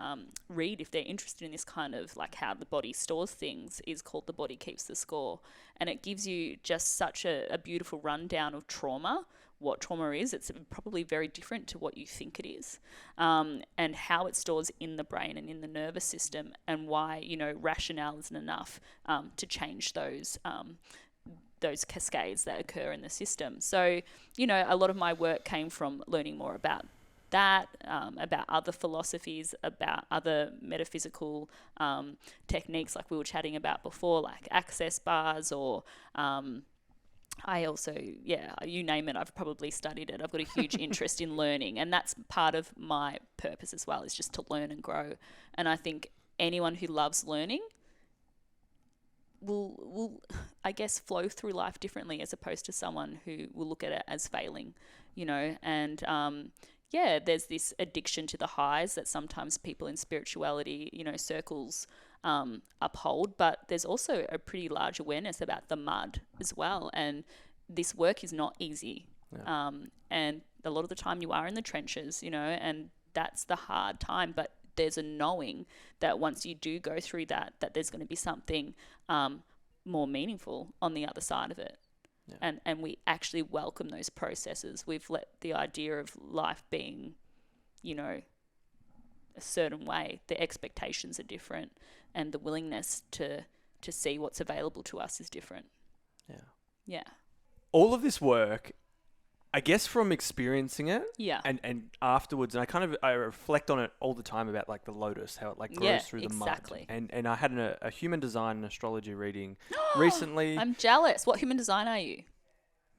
S1: read if they're interested in this kind of like how the body stores things is called The Body Keeps the Score. And it gives you just such a beautiful rundown of trauma, what trauma is. It's probably very different to what you think it is, and how it stores in the brain and in the nervous system, and why, rationale isn't enough to change those cascades that occur in the system. So, a lot of my work came from learning more about that, about other philosophies, about other metaphysical techniques like we were chatting about before, like access bars, or I also, you name it, I've probably studied it. I've got a huge interest in learning, and that's part of my purpose as well, is just to learn and grow. And I think anyone who loves learning, will I guess flow through life differently as opposed to someone who will look at it as failing, and yeah, there's this addiction to the highs that sometimes people in spirituality, circles uphold, but there's also a pretty large awareness about the mud as well. And this work is not easy.
S2: Yeah.
S1: And a lot of the time you are in the trenches, and that's the hard time. But there's a knowing that once you do go through that there's going to be something more meaningful on the other side of it. Yeah. And we actually welcome those processes. We've let the idea of life being, a certain way, the expectations are different, and the willingness to see what's available to us is different.
S2: Yeah.
S1: Yeah.
S2: All of this work, I guess from experiencing it,
S1: yeah,
S2: and afterwards, and I reflect on it all the time about like the lotus, how it like grows through the mud. And I had a human design and astrology reading recently.
S1: I'm jealous. What human design are you?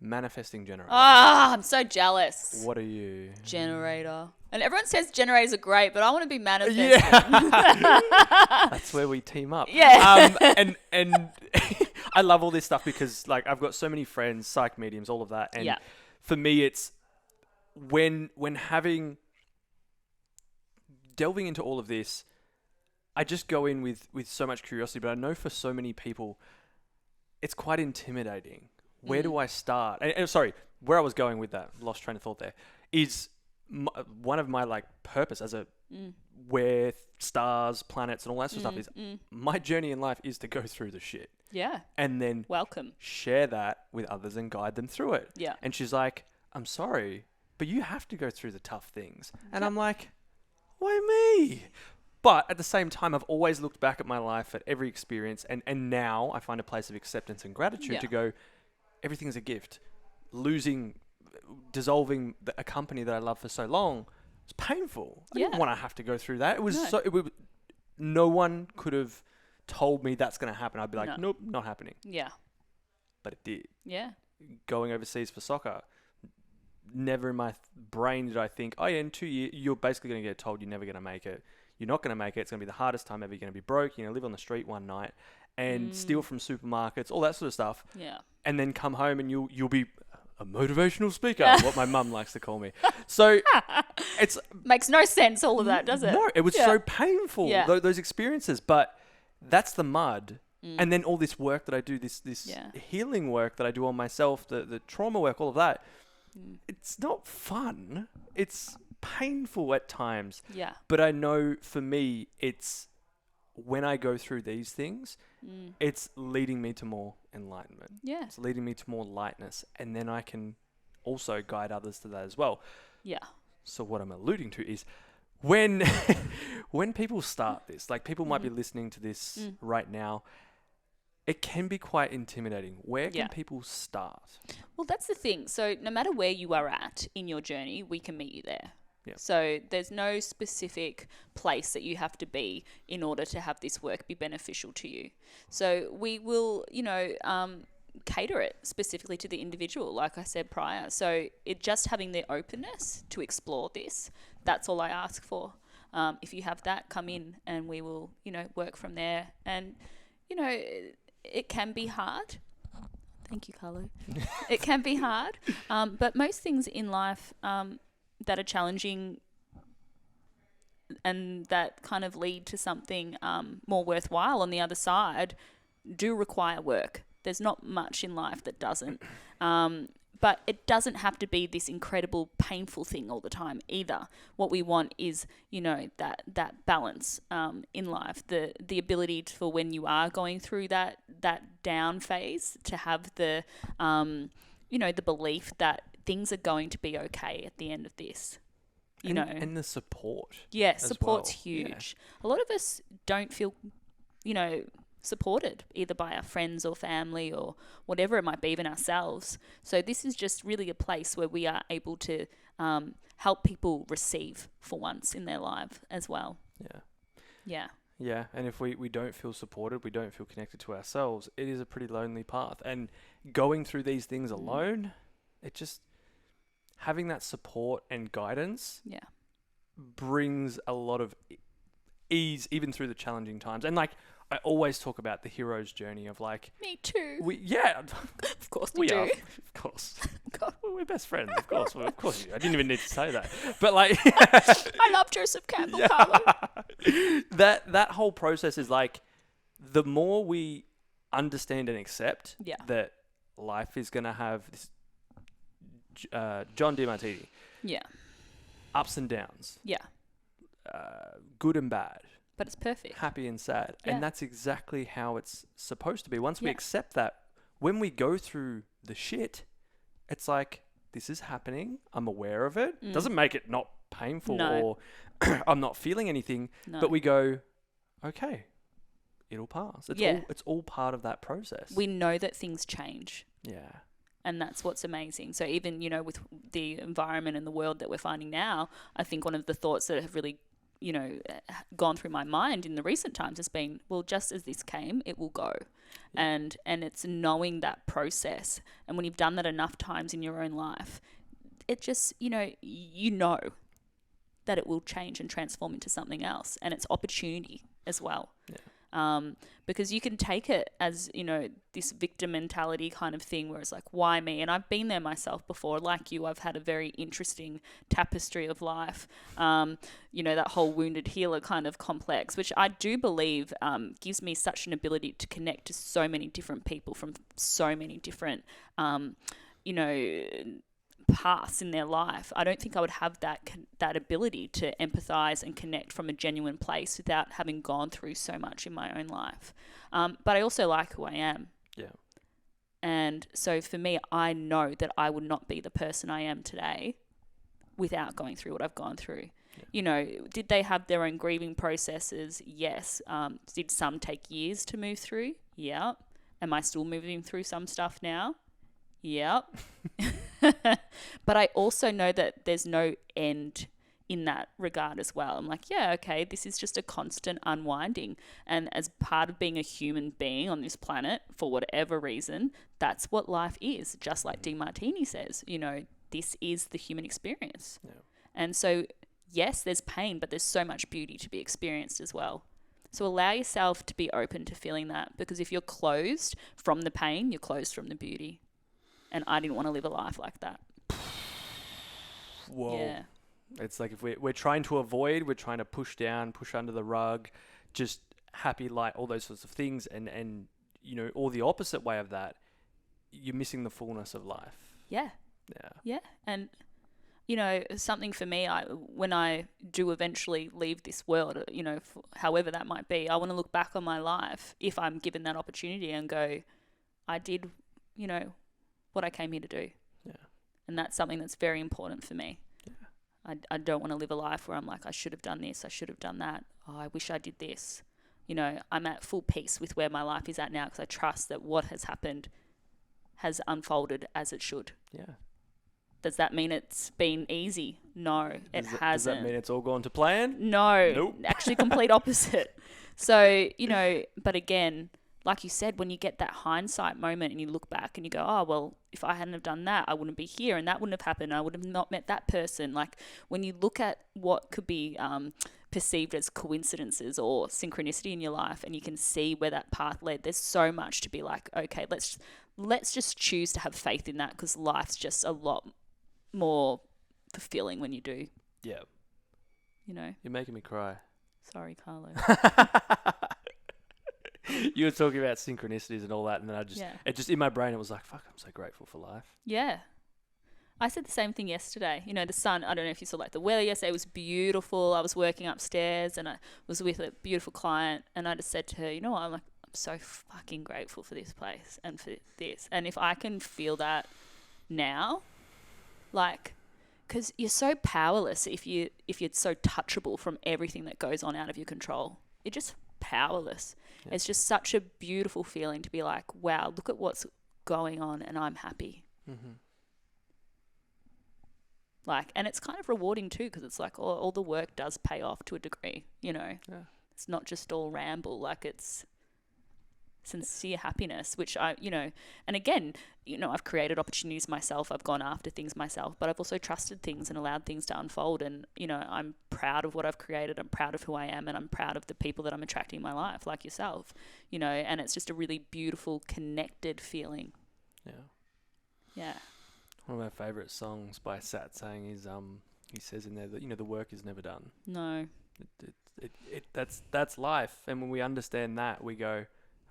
S2: Manifesting generator.
S1: I'm so jealous.
S2: What are you?
S1: Generator. And everyone says generators are great, but I want to be manifesting.
S2: Yeah. That's where we team up.
S1: Yeah.
S2: And I love all this stuff because like I've got so many friends, psych mediums, all of that. And for me, it's when delving into all of this, I just go in with so much curiosity, but I know for so many people, it's quite intimidating. Where do I start? And sorry, where I was going with that, lost train of thought there, is one of my like purpose as a where stars, planets, and all that sort of stuff is my journey in life is to go through the shit.
S1: Yeah.
S2: And then share that with others and guide them through it.
S1: Yeah.
S2: And she's like, I'm sorry, but you have to go through the tough things. And I'm like, why me? But at the same time, I've always looked back at my life, at every experience, and now I find a place of acceptance and gratitude to go, everything's a gift. Dissolving a company that I love for so long, it's painful. I didn't want to have to go through that. It was no one could have told me that's going to happen. I'd be like, nope, not happening.
S1: Yeah.
S2: But it did.
S1: Yeah.
S2: Going overseas for soccer, never in my brain did I think, oh yeah, in 2 years, you're basically going to get told you're never going to make it. You're not going to make it. It's going to be the hardest time ever. You're going to be broke. You're going to live on the street one night and steal from supermarkets, all that sort of stuff.
S1: Yeah.
S2: And then come home and you'll be a motivational speaker, what my mum likes to call me. So it's
S1: makes no sense, all of that, does it?
S2: No, it was so painful, those experiences. But that's the mud. And then all this work that I do, this healing work that I do on myself, the trauma work, all of that, it's not fun. It's painful at times.
S1: Yeah.
S2: But I know for me, it's when I go through these things, it's leading me to more enlightenment.
S1: Yeah.
S2: It's leading me to more lightness. And then I can also guide others to that as well.
S1: Yeah.
S2: So what I'm alluding to is when people start this, like people might be listening to this right now, it can be quite intimidating. Where can people start?
S1: Well, that's the thing. So no matter where you are at in your journey, we can meet you there.
S2: Yeah.
S1: So there's no specific place that you have to be in order to have this work be beneficial to you. So we will, cater it specifically to the individual, like I said prior. So it just having the openness to explore this, that's all I ask for. If you have that, come in and we will, work from there. And, it can be hard. Thank you, Carlo. It can be hard. But most things in life that are challenging and that kind of lead to something more worthwhile on the other side do require work. There's not much in life that doesn't. But it doesn't have to be this incredible painful thing all the time either. What we want is, that balance in life, the ability for when you are going through that down phase to have the, the belief that things are going to be okay at the end of this.
S2: And the support.
S1: Yeah, support's huge. Yeah. A lot of us don't feel, supported either by our friends or family or whatever it might be, even ourselves. So this is just really a place where we are able to help people receive for once in their life as well.
S2: Yeah.
S1: Yeah.
S2: Yeah, and if we don't feel supported, we don't feel connected to ourselves, it is a pretty lonely path. And going through these things alone, it just, having that support and guidance brings a lot of ease even through the challenging times. And like, I always talk about the hero's journey of like,
S1: Me too. Of course you
S2: we
S1: do.
S2: are, of course.
S1: God.
S2: We're best friends, of course. Well, of course, I didn't even need to say that. But like,
S1: I love Joseph Campbell, Carlo.
S2: that whole process is like, the more we understand and accept
S1: Yeah.
S2: that life is gonna have this, John DiMartini,
S1: Yeah.
S2: ups and downs,
S1: Yeah.
S2: good and bad,
S1: But it's perfect.
S2: happy and sad,
S1: Yeah.
S2: and that's exactly how it's supposed to be. Once we
S1: Yeah.
S2: accept that, when we go through the shit, it's like, this is happening. I'm aware of it. Doesn't make it not painful
S1: No.
S2: or I'm not feeling anything,
S1: No.
S2: but we go, okay, it'll pass.
S1: Yeah.
S2: It's all part of that process.
S1: We know that things change.
S2: Yeah.
S1: And that's what's amazing. So even, you know, with the environment and the world that we're finding now, I think one of the thoughts that have really, you know, gone through my mind in the recent times has been, well, just as this came, it will go. Yeah. And it's knowing that process. And when you've done that enough times in your own life, it just, you know that it will change and transform into something else. And it's opportunity as well.
S2: Yeah.
S1: Because you can take it as, you know, this victim mentality kind of thing where it's like, why me? And I've been there myself before. Like you, I've had a very interesting tapestry of life, you know, that whole wounded healer kind of complex, which I do believe gives me such an ability to connect to so many different people from so many different, you know, paths in their life. I don't think I would have that ability to empathize and connect from a genuine place without having gone through so much in my own life. But I also like who I am.
S2: Yeah.
S1: And so for me, I know that I would not be the person I am today without going through what I've gone through. Yeah. You know, did they have their own grieving processes? Yes. Did some take years to move through? Yeah. Am I still moving through some stuff now? Yep. But I also know that there's no end in that regard as well. I'm like, yeah, okay, this is just a constant unwinding. And as part of being a human being on this planet, for whatever reason, that's what life is. Just like DiMartini says, you know, this is the human experience. Yeah. And so, yes, there's pain, but there's so much beauty to be experienced as well. So allow yourself to be open to feeling that, because if you're closed from the pain, you're closed from the beauty. And I didn't want to live a life like that.
S2: Whoa.
S1: Yeah.
S2: It's like if we're trying to avoid, we're trying to push down, push under the rug, just happy, light, all those sorts of things. And you know, or the opposite way of that, you're missing the fullness of life.
S1: Yeah.
S2: Yeah.
S1: Yeah. And, you know, something for me, when I do eventually leave this world, you know, however that might be, I want to look back on my life if I'm given that opportunity and go, I did, you know, what I came here to do. Yeah. And that's something that's very important for me. Yeah. I don't want to live a life where I'm like, I should have done this, I should have done that. Oh, I wish I did this. You know, I'm at full peace with where my life is at now because I trust that what has happened has unfolded as it should. Yeah. Does that mean it's been easy? No, it hasn't.
S2: Does that mean it's all gone to plan?
S1: No.
S2: Nope.
S1: Actually, complete opposite. So, you know, but again, like you said, when you get that hindsight moment and you look back and you go, oh, well, if I hadn't have done that, I wouldn't be here and that wouldn't have happened. I would have not met that person. Like when you look at what could be perceived as coincidences or synchronicity in your life and you can see where that path led, there's so much to be like, okay, let's just choose to have faith in that because life's just a lot more fulfilling when you do.
S2: Yeah.
S1: You know?
S2: You're making me cry.
S1: Sorry, Carlo.
S2: You were talking about synchronicities and all that, and then it just in my brain, it was like, fuck, I'm so grateful for life.
S1: Yeah. I said the same thing yesterday. You know, the sun, I don't know if you saw like the weather yesterday, it was beautiful. I was working upstairs and I was with a beautiful client and I just said to her, you know what, I'm so fucking grateful for this place and for this. And if I can feel that now, like, because you're so powerless if you're so touchable from everything that goes on out of your control. You're just powerless. Yeah. It's just such a beautiful feeling to be like, wow, look at what's going on and I'm happy. Mm-hmm. Like, and it's kind of rewarding too because it's like all the work does pay off to a degree, you know. Yeah. It's not just all ramble. Like it's sincere happiness, which and again, I've created opportunities myself. I've gone after things myself, but I've also trusted things and allowed things to unfold. And, I'm proud of what I've created. I'm proud of who I am, and I'm proud of the people that I'm attracting in my life, like yourself, and it's just a really beautiful, connected feeling.
S2: Yeah.
S1: Yeah.
S2: One of my favourite songs by Sat Sang is, he says in there that, the work is never done.
S1: No.
S2: That's life. And when we understand that, we go,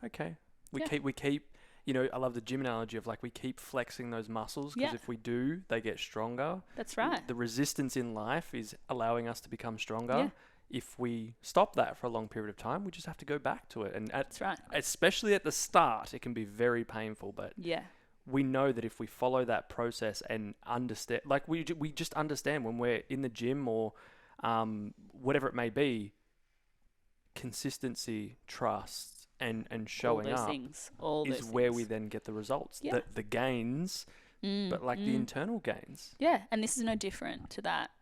S2: okay, we keep, I love the gym analogy of like, we keep flexing those muscles because if we do, they get stronger.
S1: That's right.
S2: The resistance in life is allowing us to become stronger.
S1: Yeah.
S2: If we stop that for a long period of time, we just have to go back to it. And
S1: that's right.
S2: Especially at the start, it can be very painful, but we know that if we follow that process and understand, like we just understand when we're in the gym or whatever it may be, consistency, trust, and showing
S1: all those
S2: up
S1: things, all
S2: is
S1: those
S2: where
S1: things.
S2: we then get the results,
S1: Yeah.
S2: the gains, but like the internal gains.
S1: Yeah, and this is no different to that.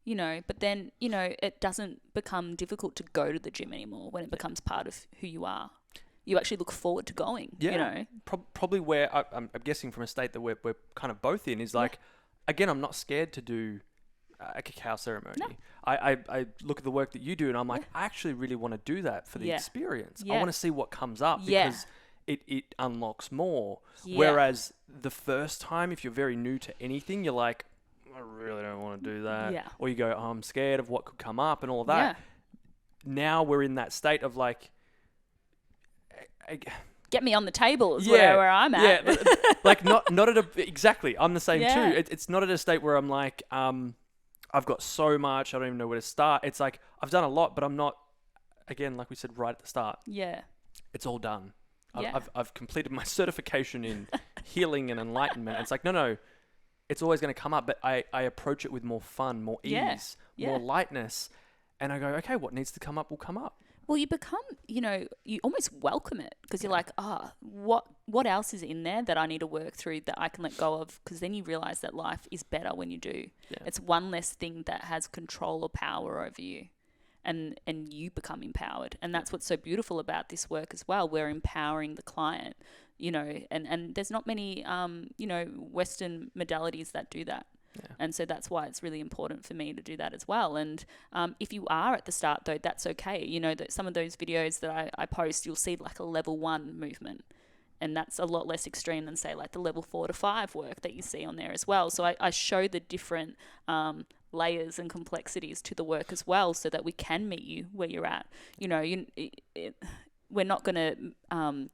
S1: But then, it doesn't become difficult to go to the gym anymore when it becomes part of who you are. You actually look forward to going,
S2: Probably where I'm guessing from a state that we're kind of both in is like, again, I'm not scared to do a cacao ceremony.
S1: No.
S2: I look at the work that you do and I'm like, I actually really want to do that for the experience. I want to see what comes up because it unlocks more.
S1: Yeah.
S2: Whereas the first time, if you're very new to anything, you're like, I really don't want to do that.
S1: Yeah.
S2: Or you go, oh, I'm scared of what could come up and all that.
S1: Yeah.
S2: Now we're in that state of like,
S1: get me on the table is where I'm at.
S2: Yeah, like not at exactly. I'm the same
S1: Yeah.
S2: too. It's not at a state where I'm like, I've got so much, I don't even know where to start. It's like, I've done a lot, but I'm not, again, like we said right at the start.
S1: Yeah.
S2: It's all done.
S1: Yeah.
S2: I've completed my certification in healing and enlightenment. It's like, no, it's always going to come up, but I approach it with more fun, more ease, more lightness. And I go, okay, what needs to come up will come up.
S1: Well, you become, you almost welcome it because you're like, what else is in there that I need to work through that I can let go of? Because then you realize that life is better when you do. Yeah. It's one less thing that has control or power over you, and you become empowered. And that's what's so beautiful about this work as well. We're empowering the client, and there's not many, Western modalities that do that. Yeah. And so that's why it's really important for me to do that as well. And if you are at the start, though, that's okay. That some of those videos that I post, you'll see like a level 1 movement. And that's a lot less extreme than, say, like the level 4 to 5 work that you see on there as well. So I show the different layers and complexities to the work as well so that we can meet you where you're at. We're not going to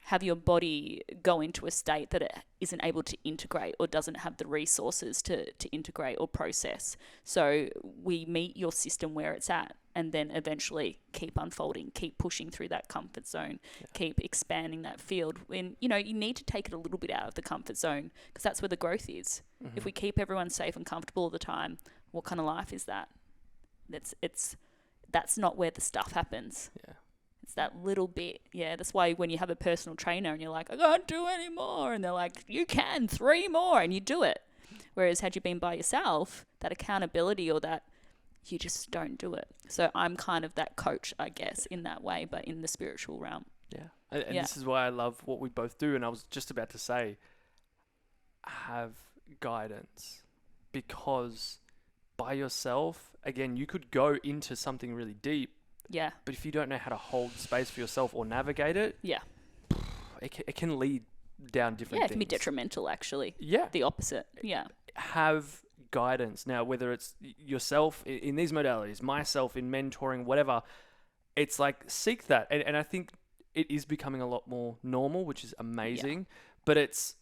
S1: have your body go into a state that it isn't able to integrate or doesn't have the resources to integrate or process. So we meet your system where it's at and then eventually keep unfolding, keep pushing through that comfort zone, keep expanding that field. When, you need to take it a little bit out of the comfort zone because that's where the growth is. Mm-hmm. If we keep everyone safe and comfortable all the time, what kind of life is that? That's not where the stuff happens. Yeah. It's that little bit. Yeah, that's why when you have a personal trainer and you're like, I can't do any more. And they're like, you can, 3 more. And you do it. Whereas had you been by yourself, that accountability or that, you just don't do it. So I'm kind of that coach, I guess, in that way, but in the spiritual realm.
S2: Yeah. And this is why I love what we both do. And I was just about to say, have guidance. Because by yourself, again, you could go into something really deep.
S1: Yeah.
S2: But if you don't know how to hold space for yourself or navigate it, it can lead down different things.
S1: Yeah, it can be detrimental, actually.
S2: Yeah.
S1: The opposite. Yeah.
S2: Have guidance. Now, whether it's yourself in these modalities, myself in mentoring, whatever, it's like seek that. And I think it is becoming a lot more normal, which is amazing. Yeah. But it's,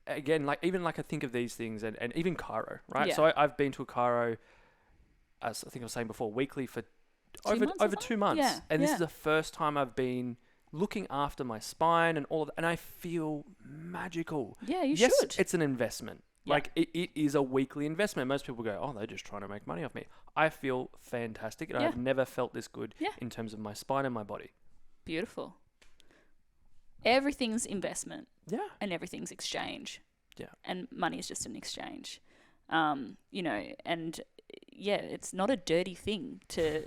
S2: again, like even like I think of these things and even chiro, right? Yeah. So I've been to a chiro, as I think I was saying before, weekly for over 2 months. Yeah. And this is the first time I've been looking after my spine and all of that, and I feel magical.
S1: Yeah, you should.
S2: Yes, it's an investment. Yeah. Like it is a weekly investment. Most people go, oh, they're just trying to make money off me. I feel fantastic, and I've never felt this good in terms of my spine and my body.
S1: Beautiful. Everything's investment.
S2: Yeah.
S1: And everything's exchange.
S2: Yeah.
S1: And money is just an exchange. And it's not a dirty thing to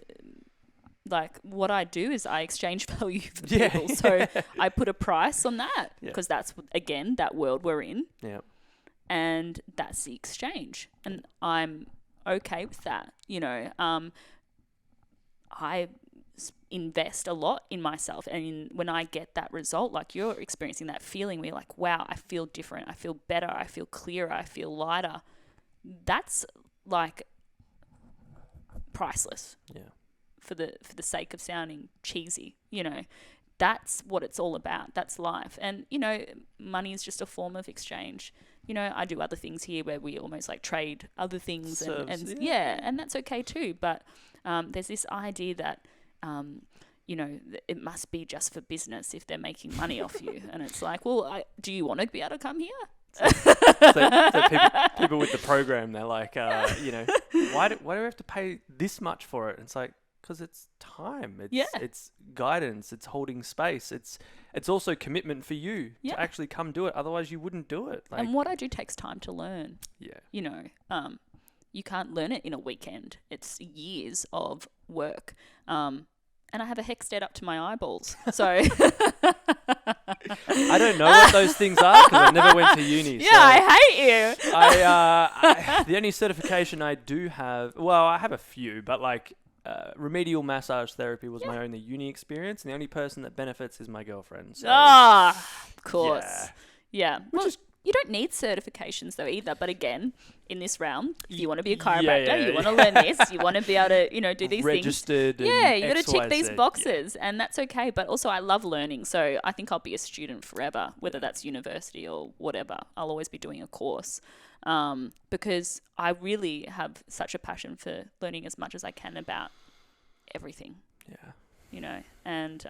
S1: like what I do is I exchange value for
S2: Yeah.
S1: people. So I put a price on that
S2: Yeah.
S1: because that's, again, that world we're in.
S2: Yeah.
S1: And that's the exchange. And I'm okay with that. I invest a lot in myself. And when I get that result, like you're experiencing that feeling where you're like, wow, I feel different. I feel better. I feel clearer. I feel lighter. That's like priceless.
S2: Yeah.
S1: For the sake of sounding cheesy, that's what it's all about. That's life. And, money is just a form of exchange. I do other things here where we almost like trade other things and and that's okay too. But there's this idea that, it must be just for business if they're making money off you. And it's like, well, do you want to be able to come here?
S2: So people with the program, they're like, why do we have to pay this much for it? And it's like, because it's time, it's guidance, it's holding space, it's also commitment for you to actually come do it. Otherwise, you wouldn't do it. Like,
S1: and what I do takes time to learn.
S2: Yeah,
S1: you can't learn it in a weekend. It's years of work. And I have a heck stared up to my eyeballs. So
S2: I don't know what those things are because I never went to uni.
S1: Yeah,
S2: so
S1: I hate you.
S2: the only certification I do have, well, I have a few, but like remedial massage therapy was my only uni experience, and the only person that benefits is my girlfriend. So,
S1: of course. Yeah.
S2: Which is
S1: you don't need certifications though either. But again, in this realm, if you want to be a chiropractor, you want to learn this, you want to be able to, do these
S2: registered
S1: things.
S2: Yeah,
S1: you got to tick these boxes,
S2: yeah.
S1: and that's okay. But also, I love learning, so I think I'll be a student forever, whether that's university or whatever. I'll always be doing a course, because I really have such a passion for learning as much as I can about everything.
S2: Yeah.
S1: And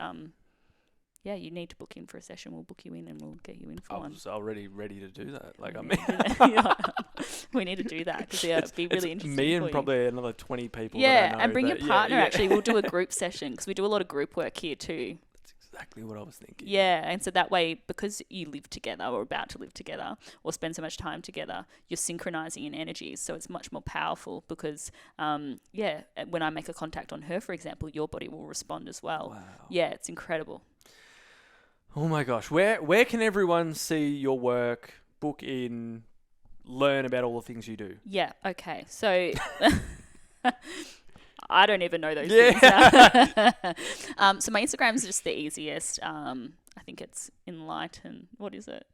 S1: you need to book in for a session. We'll book you in and we'll get you in for one.
S2: I was already ready to do that. Like,
S1: we need to do that because it'd be really interesting.
S2: Me and probably another 20 people.
S1: Yeah,
S2: that I know,
S1: and bring your partner. Actually, we'll do a group session because we do a lot of group work here too.
S2: That's exactly what I was thinking.
S1: Yeah, and so that way, because you live together or about to live together or spend so much time together, you're synchronizing in energies. So it's much more powerful because, when I make a contact on her, for example, your body will respond as well.
S2: Wow.
S1: Yeah, it's incredible.
S2: Oh my gosh, where can everyone see your work, book in, learn about all the things you do?
S1: Yeah, okay. So I don't even know those
S2: things.
S1: So my Instagram is just the easiest. I think it's Enlighten. What is it?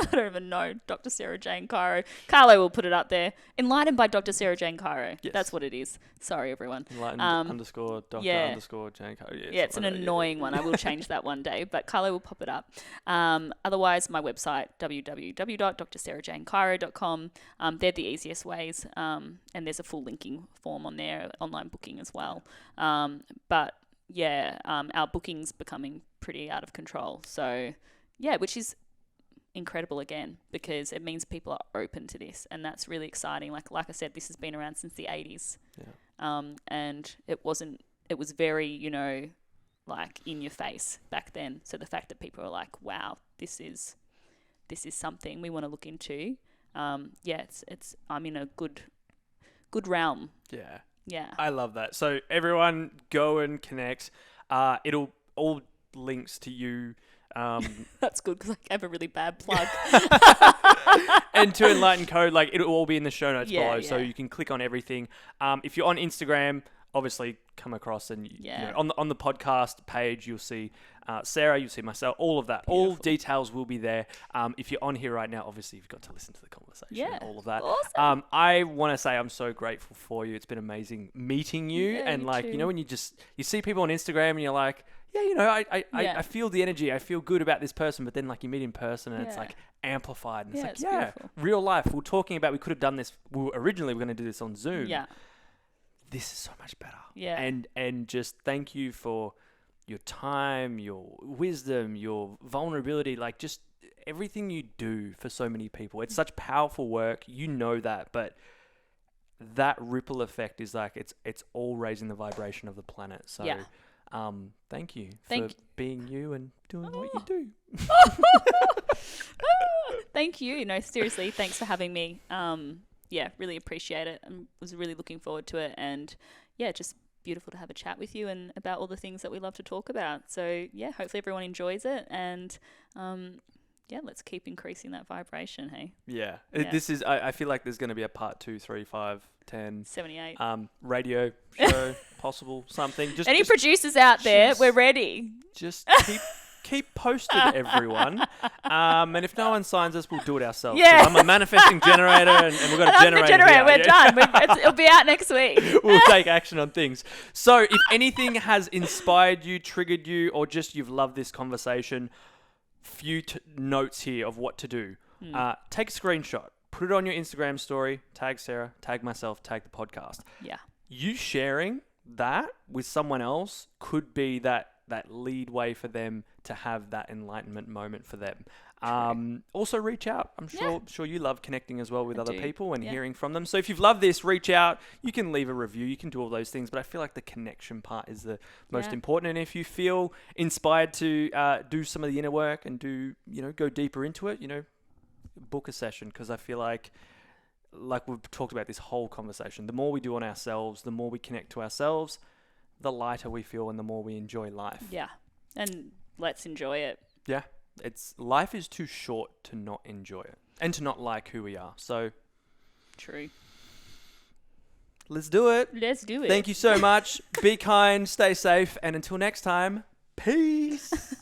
S1: I don't even know. Dr. Sarah Jane Cairo. Carlo will put it up there. Enlightened by Dr. Sarah Jane Cairo.
S2: Yes.
S1: That's what it is. Sorry, everyone.
S2: Enlightened _ Dr. _ Jane Cairo.
S1: Yeah, it's an annoying one. I will change that one day, but Carlo will pop it up. Otherwise, my website, www.drsarahjanecairo.com. They're the easiest ways. And there's a full linking form on there, online booking as well. Our booking's becoming pretty out of control. So, which is incredible again, because it means people are open to this, and that's really exciting. Like I said, this has been around since the 80s. And it was very, like in your face back then. So the fact that people are like, wow, this is something we want to look into. I'm in a good realm. Yeah.
S2: I love that. So everyone go and connect. It'll all links to you.
S1: That's good because I gave a really bad plug.
S2: And to Enlighten Code, like it'll all be in the show notes below, so you can click on everything. If you're on Instagram, obviously come across and on the podcast page you'll see Sarah, you'll see myself, all of that. Beautiful. All details will be there. If you're on here right now, obviously you've got to listen to the conversation and all of that.
S1: Awesome.
S2: I want to say I'm so grateful for you. It's been amazing meeting you, and like
S1: too.
S2: when you see people on Instagram and you're like, I feel the energy. I feel good about this person, but then like you meet in person and it's like amplified. And it's real life. We could have done this. Originally we were going to do this on Zoom.
S1: Yeah.
S2: This is so much better.
S1: Yeah.
S2: And just thank you for your time, your wisdom, your vulnerability, like just everything you do for so many people. It's such powerful work. You know that, but that ripple effect is like it's all raising the vibration of the planet. So thank you for being you and doing what you do.
S1: Thank you. No, seriously, thanks for having me. Really appreciate it. I was really looking forward to it, and just beautiful to have a chat with you and about all the things that we love to talk about. So yeah, hopefully everyone enjoys it, and let's keep increasing that vibration. Hey.
S2: Yeah.
S1: Yeah.
S2: This is. I feel like there's going to be a part 2, 3, 5, 10.
S1: 78.
S2: Radio show, possible something.
S1: Any producers out there, we're ready.
S2: Just keep posted, everyone. And if no one signs us, we'll do it ourselves.
S1: Yeah.
S2: I'm a manifesting generator, and we've got a generator.
S1: We're done. It'll be out next week.
S2: We'll take action on things. So if anything has inspired you, triggered you, or just you've loved this conversation, few notes here of what to do. Take a screenshot. Put it on your Instagram story. Tag Sarah. Tag myself. Tag the podcast.
S1: Yeah.
S2: You sharing that with someone else could be that lead way for them to have that enlightenment moment for them. Also reach out. I'm sure you love connecting as well with other people and hearing from them. So if you've loved this, reach out. You can leave a review. You can do all those things. But I feel like the connection part is the most important. And if you feel inspired to do some of the inner work and go deeper into it, book a session, because I feel like we've talked about this whole conversation, the more we do on ourselves, the more we connect to ourselves, the lighter we feel and the more we enjoy life.
S1: Yeah. And let's enjoy it.
S2: Yeah. Life is too short to not enjoy it and to not like who we are. So
S1: true.
S2: Let's do it.
S1: Thank
S2: you so much. Be kind, stay safe, and until next time, peace.